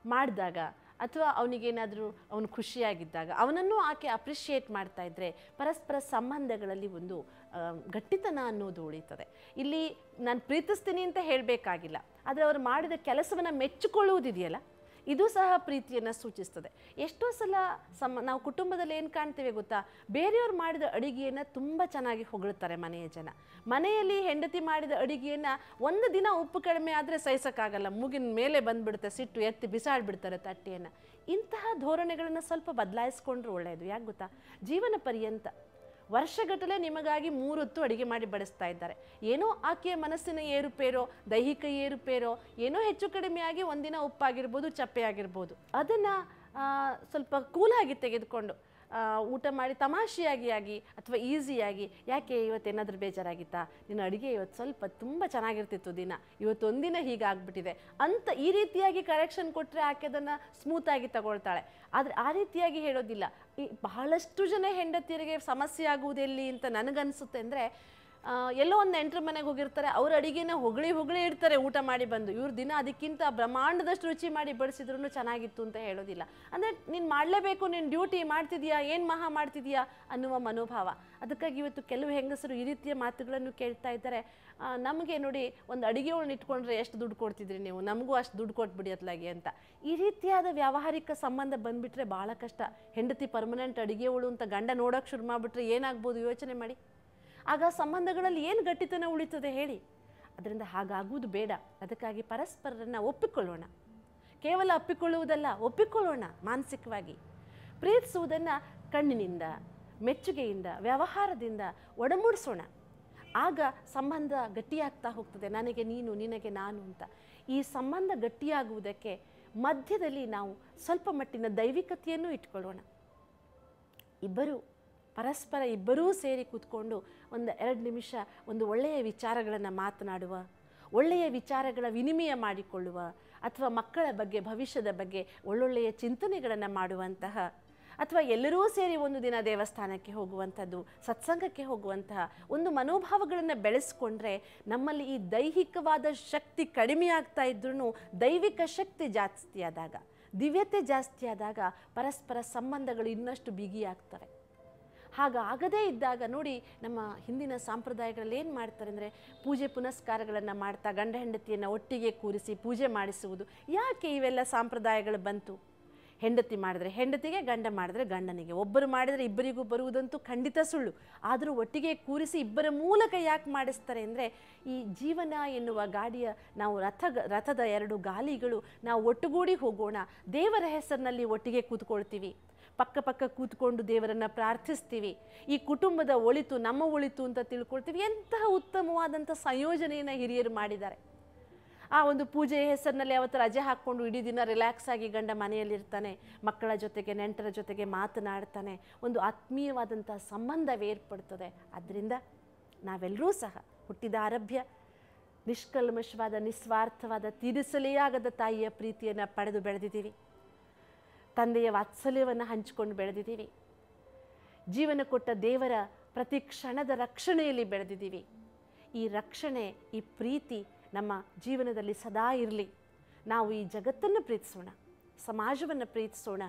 ಮಾಡಿದಾಗ ಅಥವಾ ಅವನಿಗೇನಾದರೂ ಅವನು ಖುಷಿಯಾಗಿದ್ದಾಗ ಅವನನ್ನು ಆಕೆ ಅಪ್ರಿಷಿಯೇಟ್ ಮಾಡ್ತಾ ಇದ್ದರೆ ಪರಸ್ಪರ ಸಂಬಂಧಗಳಲ್ಲಿ ಒಂದು ಗಟ್ಟಿತನ ಅನ್ನೋದು ಉಳಿತದೆ. ಇಲ್ಲಿ ನಾನು ಪ್ರೀತಿಸ್ತೀನಿ ಅಂತ ಹೇಳಬೇಕಾಗಿಲ್ಲ, ಆದರೆ ಅವರು ಮಾಡಿದ ಕೆಲಸವನ್ನು ಮೆಚ್ಚಿಕೊಳ್ಳುವುದಿದೆಯಲ್ಲ, ಇದು ಸಹ ಪ್ರೀತಿಯನ್ನು ಸೂಚಿಸ್ತದೆ. ಎಷ್ಟೋ ಸಲ ನಾವು ಕುಟುಂಬದಲ್ಲಿ ಏನು ಕಾಣ್ತೇವೆ ಗೊತ್ತಾ, ಬೇರೆಯವ್ರು ಮಾಡಿದ ಅಡುಗೆಯನ್ನು ತುಂಬ ಚೆನ್ನಾಗಿ ಹೊಗಳ್ತಾರೆ ಮನೆಯ ಜನ. ಮನೆಯಲ್ಲಿ ಹೆಂಡತಿ ಮಾಡಿದ ಅಡುಗೆಯನ್ನು ಒಂದು ದಿನ ಉಪ್ಪು ಕಡಿಮೆ ಆದರೆ ಸಹಿಸೋಕ್ಕಾಗಲ್ಲ, ಮೂಗಿನ ಮೇಲೆ ಬಂದುಬಿಡುತ್ತೆ, ಸಿಟ್ಟು ಎತ್ತಿ ಬಿಸಾಡಿಬಿಡ್ತಾರೆ ತಟ್ಟೆಯನ್ನು. ಇಂತಹ ಧೋರಣೆಗಳನ್ನು ಸ್ವಲ್ಪ ಬದಲಾಯಿಸ್ಕೊಂಡ್ರೆ ಒಳ್ಳೆಯದು. ಯಾಕೆ ಗೊತ್ತಾ, ಜೀವನ ಪರ್ಯಂತ ವರ್ಷಗಟ್ಟಲೆ ನಿಮಗಾಗಿ 3 ಹೊತ್ತು ಅಡುಗೆ ಮಾಡಿ ಬಡಿಸ್ತಾ ಇದ್ದಾರೆ. ಏನೋ ಆಕೆಯ ಮನಸ್ಸಿನ ಏರುಪೇರೋ, ದೈಹಿಕ ಏರುಪೇರೋ, ಏನೋ ಹೆಚ್ಚು ಕಡಿಮೆಯಾಗಿ ಒಂದಿನ ಉಪ್ಪಾಗಿರ್ಬೋದು, ಚಪ್ಪೆ ಆಗಿರ್ಬೋದು, ಅದನ್ನು ಸ್ವಲ್ಪ ಕೂಲಾಗಿ ತೆಗೆದುಕೊಂಡು ಊಟ ಮಾಡಿ ತಮಾಷೆಯಾಗಿ ಅಥವಾ ಈಸಿಯಾಗಿ, ಯಾಕೆ ಇವತ್ತೇನಾದರೂ ಬೇಜಾರಾಗಿತ್ತಾ, ನಿನ್ನ ಅಡುಗೆ ಇವತ್ತು ಸ್ವಲ್ಪ ತುಂಬ ಚೆನ್ನಾಗಿರ್ತಿತ್ತು ದಿನ, ಇವತ್ತೊಂದಿನ ಹೀಗಾಗ್ಬಿಟ್ಟಿದೆ ಅಂತ ಈ ರೀತಿಯಾಗಿ ಕರೆಕ್ಷನ್ ಕೊಟ್ಟರೆ ಆಕೆ ಅದನ್ನು ಸ್ಮೂತಾಗಿ ತಗೊಳ್ತಾಳೆ. ಆದರೆ ಆ ರೀತಿಯಾಗಿ ಹೇಳೋದಿಲ್ಲ. ಈ ಬಹಳಷ್ಟು ಜನ ಹೆಂಡತಿಯರಿಗೆ ಸಮಸ್ಯೆ ಆಗುವುದೆಲ್ಲಿ ಅಂತ ನನಗನ್ಸುತ್ತೆ ಅಂದರೆ, ಎಲ್ಲೋ ಒಂದು ನೆಂಟರ ಮನೆಗೆ ಹೋಗಿರ್ತಾರೆ, ಅವ್ರ ಅಡುಗೆನ ಹೊಗಳಿ ಇಡ್ತಾರೆ ಊಟ ಮಾಡಿ ಬಂದು. ಇವ್ರು ದಿನ ಅದಕ್ಕಿಂತ ಬ್ರಹ್ಮಾಂಡದಷ್ಟು ರುಚಿ ಮಾಡಿ ಬಡಿಸಿದ್ರು ಚೆನ್ನಾಗಿತ್ತು ಅಂತ ಹೇಳೋದಿಲ್ಲ. ಅಂದರೆ ನೀನು ಮಾಡಲೇಬೇಕು, ನೀನು ಡ್ಯೂಟಿ ಮಾಡ್ತಿದ್ಯಾ, ಏನು ಮಹಾ ಮಾಡ್ತಿದ್ಯಾ ಅನ್ನುವ ಮನೋಭಾವ. ಅದಕ್ಕಾಗಿ ಇವತ್ತು ಕೆಲವು ಹೆಂಗಸರು ಈ ರೀತಿಯ ಮಾತುಗಳನ್ನು ಕೇಳ್ತಾ ಇದ್ದಾರೆ. ನಮಗೆ ನೋಡಿ, ಒಂದು ಅಡುಗೆಗಳನ್ನ ಇಟ್ಕೊಂಡ್ರೆ ಎಷ್ಟು ದುಡ್ಡು ಕೊಡ್ತಿದ್ರಿ ನೀವು, ನಮಗೂ ಅಷ್ಟು ದುಡ್ಡು ಕೊಟ್ಬಿಡಿ ಅತ್ಲಾಗಿ ಅಂತ. ಈ ರೀತಿಯಾದ ವ್ಯಾವಹಾರಿಕ ಸಂಬಂಧ ಬಂದುಬಿಟ್ರೆ ಭಾಳ ಕಷ್ಟ. ಹೆಂಡತಿ ಪರ್ಮನೆಂಟ್ ಅಡುಗೆವಳು ಅಂತ ಗಂಡ ನೋಡೋಕೆ ಶುರು ಮಾಡಿಬಿಟ್ರೆ ಏನಾಗ್ಬೋದು ಯೋಚನೆ ಮಾಡಿ. ಆಗ ಸಂಬಂಧಗಳಲ್ಲಿ ಏನು ಗಟ್ಟಿತನ ಉಳಿತದೆ ಹೇಳಿ? ಅದರಿಂದ ಹಾಗಾಗುವುದು ಬೇಡ. ಅದಕ್ಕಾಗಿ ಪರಸ್ಪರರನ್ನು ಒಪ್ಪಿಕೊಳ್ಳೋಣ. ಕೇವಲ ಒಪ್ಪಿಕೊಳ್ಳುವುದಲ್ಲ, ಒಪ್ಪಿಕೊಳ್ಳೋಣ ಮಾನಸಿಕವಾಗಿ. ಪ್ರೀತಿಸುವುದನ್ನು ಕಣ್ಣಿನಿಂದ, ಮೆಚ್ಚುಗೆಯಿಂದ, ವ್ಯವಹಾರದಿಂದ ಒಡಮೂಡಿಸೋಣ. ಆಗ ಸಂಬಂಧ ಗಟ್ಟಿಯಾಗ್ತಾ ಹೋಗ್ತದೆ. ನನಗೆ ನೀನು, ನಿನಗೆ ನಾನು ಅಂತ. ಈ ಸಂಬಂಧ ಗಟ್ಟಿಯಾಗುವುದಕ್ಕೆ ಮಧ್ಯದಲ್ಲಿ ನಾವು ಸ್ವಲ್ಪ ಮಟ್ಟಿನ ದೈವಿಕತೆಯನ್ನು ಇಟ್ಕೊಳ್ಳೋಣ. ಪರಸ್ಪರ ಇಬ್ಬರೂ ಸೇರಿ ಕೂತ್ಕೊಂಡು 1-2 ನಿಮಿಷ ಒಂದು ಒಳ್ಳೆಯ ವಿಚಾರಗಳನ್ನು ಮಾತನಾಡುವ, ಒಳ್ಳೆಯ ವಿಚಾರಗಳ ವಿನಿಮಯ ಮಾಡಿಕೊಳ್ಳುವ, ಅಥವಾ ಮಕ್ಕಳ ಬಗ್ಗೆ, ಭವಿಷ್ಯದ ಬಗ್ಗೆ ಒಳ್ಳೊಳ್ಳೆಯ ಚಿಂತನೆಗಳನ್ನು ಮಾಡುವಂತಹ, ಅಥವಾ ಎಲ್ಲರೂ ಸೇರಿ ಒಂದು ದಿನ ದೇವಸ್ಥಾನಕ್ಕೆ ಹೋಗುವಂಥದ್ದು, ಸತ್ಸಂಗಕ್ಕೆ ಹೋಗುವಂತಹ ಒಂದು ಮನೋಭಾವಗಳನ್ನು ಬೆಳೆಸ್ಕೊಂಡ್ರೆ ನಮ್ಮಲ್ಲಿ ಈ ದೈಹಿಕವಾದ ಶಕ್ತಿ ಕಡಿಮೆ ಆಗ್ತಾ ಇದ್ರೂ ದೈವಿಕ ಶಕ್ತಿ ಜಾಸ್ತಿ ಆದಾಗ, ದಿವ್ಯತೆ ಜಾಸ್ತಿ ಆದಾಗ ಪರಸ್ಪರ ಸಂಬಂಧಗಳು ಇನ್ನಷ್ಟು ಬಿಗಿಯಾಗ್ತವೆ. ಹಾಗಾಗದೇ ಇದ್ದಾಗ ನೋಡಿ, ನಮ್ಮ ಹಿಂದಿನ ಸಂಪ್ರದಾಯಗಳಲ್ಲಿ ಏನು ಮಾಡ್ತಾರೆ ಅಂದರೆ, ಪೂಜೆ ಪುನಸ್ಕಾರಗಳನ್ನು ಮಾಡ್ತಾ ಗಂಡ ಹೆಂಡತಿಯನ್ನು ಒಟ್ಟಿಗೆ ಕೂರಿಸಿ ಪೂಜೆ ಮಾಡಿಸುವುದು. ಯಾಕೆ ಇವೆಲ್ಲ ಸಂಪ್ರದಾಯಗಳು ಬಂತು? ಹೆಂಡತಿ ಮಾಡಿದ್ರೆ ಹೆಂಡತಿಗೆ, ಗಂಡ ಮಾಡಿದ್ರೆ ಗಂಡನಿಗೆ. ಒಬ್ಬರು ಮಾಡಿದರೆ ಇಬ್ಬರಿಗೂ ಬರುವುದಂತೂ ಖಂಡಿತ ಸುಳ್ಳು. ಆದರೂ ಒಟ್ಟಿಗೆ ಕೂರಿಸಿ ಇಬ್ಬರ ಮೂಲಕ ಯಾಕೆ ಮಾಡಿಸ್ತಾರೆ ಅಂದರೆ, ಈ ಜೀವನ ಎನ್ನುವ ಗಾಡಿಯ ನಾವು ರಥದ 2 ಗಾಲಿಗಳು ನಾವು ಒಟ್ಟುಗೂಡಿ ಹೋಗೋಣ, ದೇವರ ಹೆಸರಿನಲ್ಲಿ ಒಟ್ಟಿಗೆ ಕೂತ್ಕೊಳ್ತೀವಿ, ಪಕ್ಕ ಪಕ್ಕ ಕೂತ್ಕೊಂಡು ದೇವರನ್ನು ಪ್ರಾರ್ಥಿಸ್ತೀವಿ, ಈ ಕುಟುಂಬದ ಒಳಿತು ನಮ್ಮ ಒಳಿತು ಅಂತ ತಿಳ್ಕೊಳ್ತೀವಿ. ಎಂತಹ ಉತ್ತಮವಾದಂಥ ಸಂಯೋಜನೆಯನ್ನು ಹಿರಿಯರು ಮಾಡಿದ್ದಾರೆ. ಆ ಒಂದು ಪೂಜೆಯ ಹೆಸರಿನಲ್ಲಿ ಅವತ್ತು ರಜೆ ಹಾಕ್ಕೊಂಡು ಇಡೀ ದಿನ ರಿಲ್ಯಾಕ್ಸ್ ಆಗಿ ಗಂಡ ಮನೆಯಲ್ಲಿರ್ತಾನೆ, ಮಕ್ಕಳ ಜೊತೆಗೆ ನೆಂಟರ ಜೊತೆಗೆ ಮಾತನಾಡ್ತಾನೆ, ಒಂದು ಆತ್ಮೀಯವಾದಂಥ ಸಂಬಂಧ ಏರ್ಪಡ್ತದೆ. ಆದ್ದರಿಂದ ನಾವೆಲ್ಲರೂ ಸಹ ಹುಟ್ಟಿದ ಆರಭ್ಯ ನಿಷ್ಕಲ್ಮಶವಾದ ನಿಸ್ವಾರ್ಥವಾದ ತೀರಿಸಲೇಯಾಗದ ತಾಯಿಯ ಪ್ರೀತಿಯನ್ನು ಪಡೆದು ಬೆಳೆದಿದ್ದೀವಿ. ತಂದೆಯ ವಾತ್ಸಲ್ಯವನ್ನು ಹಂಚಿಕೊಂಡು ಬೆಳೆದಿದ್ದೀವಿ. ಜೀವನ ಕೊಟ್ಟ ದೇವರ ಪ್ರತಿ ಕ್ಷಣದ ರಕ್ಷಣೆಯಲ್ಲಿ ಬೆಳೆದಿದ್ದೀವಿ. ಈ ರಕ್ಷಣೆ, ಈ ಪ್ರೀತಿ ನಮ್ಮ ಜೀವನದಲ್ಲಿ ಸದಾ ಇರಲಿ. ನಾವು ಈ ಜಗತ್ತನ್ನು ಪ್ರೀತಿಸೋಣ, ಸಮಾಜವನ್ನು ಪ್ರೀತಿಸೋಣ.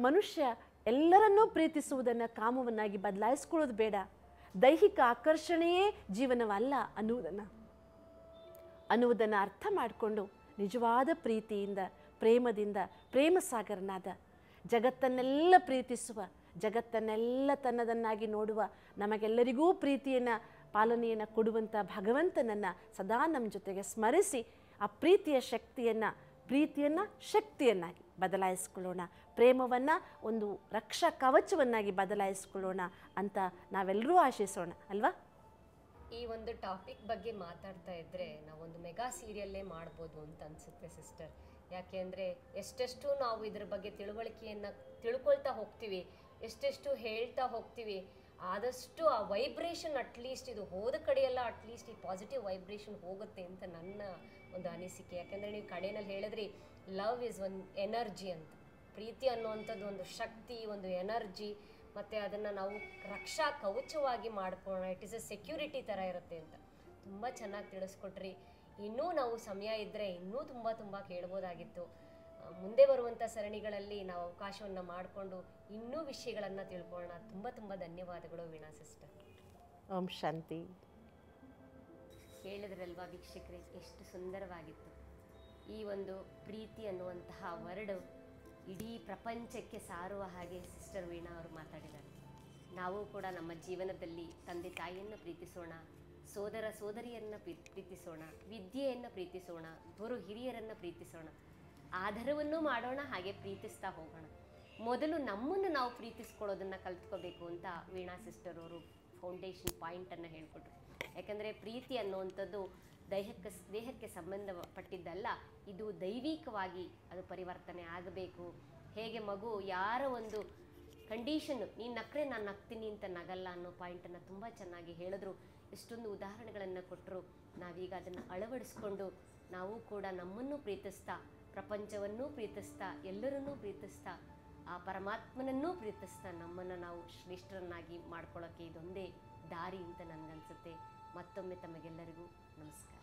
ಮನುಷ್ಯ ಎಲ್ಲರನ್ನೂ ಪ್ರೀತಿಸುವುದನ್ನು ಕಾಮವನ್ನಾಗಿ ಬದಲಾಯಿಸ್ಕೊಳ್ಳೋದು ಬೇಡ. ದೈಹಿಕ ಆಕರ್ಷಣೆಯೇ ಜೀವನವಲ್ಲ ಅನ್ನುವುದನ್ನು ಅರ್ಥ ಮಾಡಿಕೊಂಡು ನಿಜವಾದ ಪ್ರೀತಿಯಿಂದ, ಪ್ರೇಮದಿಂದ, ಪ್ರೇಮ ಸಾಗರನಾದ, ಜಗತ್ತನ್ನೆಲ್ಲ ಪ್ರೀತಿಸುವ, ಜಗತ್ತನ್ನೆಲ್ಲ ತನ್ನದನ್ನಾಗಿ ನೋಡುವ, ನಮಗೆಲ್ಲರಿಗೂ ಪ್ರೀತಿಯನ್ನು ಪಾಲನೆಯನ್ನು ಕೊಡುವಂಥ ಭಗವಂತನನ್ನು ಸದಾ ನಮ್ಮ ಜೊತೆಗೆ ಸ್ಮರಿಸಿ ಆ ಪ್ರೀತಿಯ ಶಕ್ತಿಯನ್ನಾಗಿ ಬದಲಾಯಿಸ್ಕೊಳ್ಳೋಣ. ಪ್ರೇಮವನ್ನು ಒಂದು ರಕ್ಷಾ ಕವಚವನ್ನಾಗಿ ಬದಲಾಯಿಸ್ಕೊಳ್ಳೋಣ ಅಂತ ನಾವೆಲ್ಲರೂ ಆಶಿಸೋಣ ಅಲ್ವಾ? ಈ ಒಂದು ಟಾಪಿಕ್ ಬಗ್ಗೆ ಮಾತಾಡ್ತಾ ಇದ್ದರೆ ನಾವೊಂದು ಮೆಗಾ ಸೀರಿಯಲ್ಲೇ ಮಾಡ್ಬೋದು ಅಂತ ಅನಿಸುತ್ತೆ ಸಿಸ್ಟರ್. ಯಾಕೆ ಅಂದರೆ ಎಷ್ಟೆಷ್ಟು ನಾವು ಇದ್ರ ಬಗ್ಗೆ ತಿಳುವಳಿಕೆಯನ್ನು ತಿಳ್ಕೊಳ್ತಾ ಹೋಗ್ತೀವಿ, ಎಷ್ಟೆಷ್ಟು ಹೇಳ್ತಾ ಹೋಗ್ತೀವಿ, ಆದಷ್ಟು ಆ ವೈಬ್ರೇಷನ್ ಅಟ್ಲೀಸ್ಟ್ ಇದು ಹೋದ ಕಡೆಯೆಲ್ಲ ಅಟ್ಲೀಸ್ಟ್ ಈ ಪಾಸಿಟಿವ್ ವೈಬ್ರೇಷನ್ ಹೋಗುತ್ತೆ ಅಂತ ನನ್ನ ಒಂದು ಅನಿಸಿಕೆ. ಯಾಕೆಂದರೆ ನೀವು ಕಡೆಯಲ್ಲಿ ಹೇಳಿದ್ರಿ ಲವ್ ಈಸ್ ಒಂದು ಎನರ್ಜಿ ಅಂತ. ಪ್ರೀತಿ ಅನ್ನುವಂಥದ್ದು ಒಂದು ಶಕ್ತಿ, ಒಂದು ಎನರ್ಜಿ, ಮತ್ತು ಅದನ್ನು ನಾವು ರಕ್ಷಾ ಕವಚವಾಗಿ ಮಾಡ್ಕೊಳ್ಳೋಣ. ಇಟ್ ಈಸ್ ಎ ಸೆಕ್ಯೂರಿಟಿ ಥರ ಇರುತ್ತೆ ಅಂತ ತುಂಬ ಚೆನ್ನಾಗಿ ತಿಳಿಸ್ಕೊಟ್ರಿ. ಇನ್ನೂ ನಾವು ಸಮಯ ಇದ್ದರೆ ಇನ್ನೂ ತುಂಬ ಕೇಳ್ಬೋದಾಗಿತ್ತು. ಮುಂದೆ ಬರುವಂಥ ಸರಣಿಗಳಲ್ಲಿ ನಾವು ಅವಕಾಶವನ್ನು ಮಾಡಿಕೊಂಡು ಇನ್ನೂ ವಿಷಯಗಳನ್ನು ತಿಳ್ಕೊಳ್ಳೋಣ. ತುಂಬ ಧನ್ಯವಾದಗಳು ವೀಣಾ ಸಿಸ್ಟರ್. ಓಂ ಶಾಂತಿ. ಹೇಳಿದ್ರಲ್ವಾ ವೀಕ್ಷಕರೇ, ಎಷ್ಟು ಸುಂದರವಾಗಿತ್ತು. ಈ ಒಂದು ಪ್ರೀತಿ ಅನ್ನುವಂತಹ ವರ್ಡ್ ಇಡೀ ಪ್ರಪಂಚಕ್ಕೆ ಸಾರುವ ಹಾಗೆ ಸಿಸ್ಟರ್ ವೀಣಾ ಅವರು ಮಾತಾಡಿದ್ದಾರೆ. ನಾವು ಕೂಡ ನಮ್ಮ ಜೀವನದಲ್ಲಿ ತಂದೆ ತಾಯಿಯನ್ನು ಪ್ರೀತಿಸೋಣ, ಸೋದರ ಸೋದರಿಯನ್ನು ಪ್ರೀತಿಸೋಣ, ವಿದ್ಯೆಯನ್ನು ಪ್ರೀತಿಸೋಣ, ಗುರು ಹಿರಿಯರನ್ನು ಪ್ರೀತಿಸೋಣ, ಆಧಾರವನ್ನು ಮಾಡೋಣ, ಹಾಗೆ ಪ್ರೀತಿಸ್ತಾ ಹೋಗೋಣ. ಮೊದಲು ನಮ್ಮನ್ನು ನಾವು ಪ್ರೀತಿಸ್ಕೊಳ್ಳೋದನ್ನು ಕಲ್ತ್ಕೋಬೇಕು ಅಂತ ವೀಣಾ ಸಿಸ್ಟರ್ ಅವರು ಫೌಂಡೇಶನ್ ಪಾಯಿಂಟನ್ನು ಹೇಳಿಕೊಟ್ರು. ಯಾಕಂದರೆ ಪ್ರೀತಿ ಅನ್ನುವಂಥದ್ದು ದೇಹಕ್ಕೆ ಸಂಬಂಧಪಟ್ಟಿದ್ದಲ್ಲ, ಇದು ದೈವಿಕವಾಗಿ ಅದು ಪರಿವರ್ತನೆ ಆಗಬೇಕು. ಹೇಗೆ ಮಗು ಯಾರ ಒಂದು ಕಂಡೀಷನ್ನು ನೀನು ನಕ್ಕರೆ ನಾನು ನಗ್ತೀನಿ ಅಂತ ನಗಲ್ಲ ಅನ್ನೋ ಪಾಯಿಂಟನ್ನು ತುಂಬ ಚೆನ್ನಾಗಿ ಹೇಳಿದ್ರು. ಎಷ್ಟೊಂದು ಉದಾಹರಣೆಗಳನ್ನು ಕೊಟ್ಟರು. ನಾವೀಗ ಅದನ್ನು ಅಳವಡಿಸ್ಕೊಂಡು ನಾವು ಕೂಡ ನಮ್ಮನ್ನು ಪ್ರೀತಿಸ್ತಾ, ಪ್ರಪಂಚವನ್ನೂ ಪ್ರೀತಿಸ್ತಾ, ಎಲ್ಲರನ್ನೂ ಪ್ರೀತಿಸ್ತಾ, ಆ ಪರಮಾತ್ಮನನ್ನೂ ಪ್ರೀತಿಸ್ತಾ ನಮ್ಮನ್ನು ನಾವು ಶ್ರೇಷ್ಠರನ್ನಾಗಿ ಮಾಡ್ಕೊಳ್ಳೋಕ್ಕೆ ಇದೊಂದೇ ದಾರಿ ಅಂತ ನನಗನ್ಸುತ್ತೆ. ಮತ್ತೊಮ್ಮೆ ತಮಗೆಲ್ಲರಿಗೂ ನಮಸ್ಕಾರ.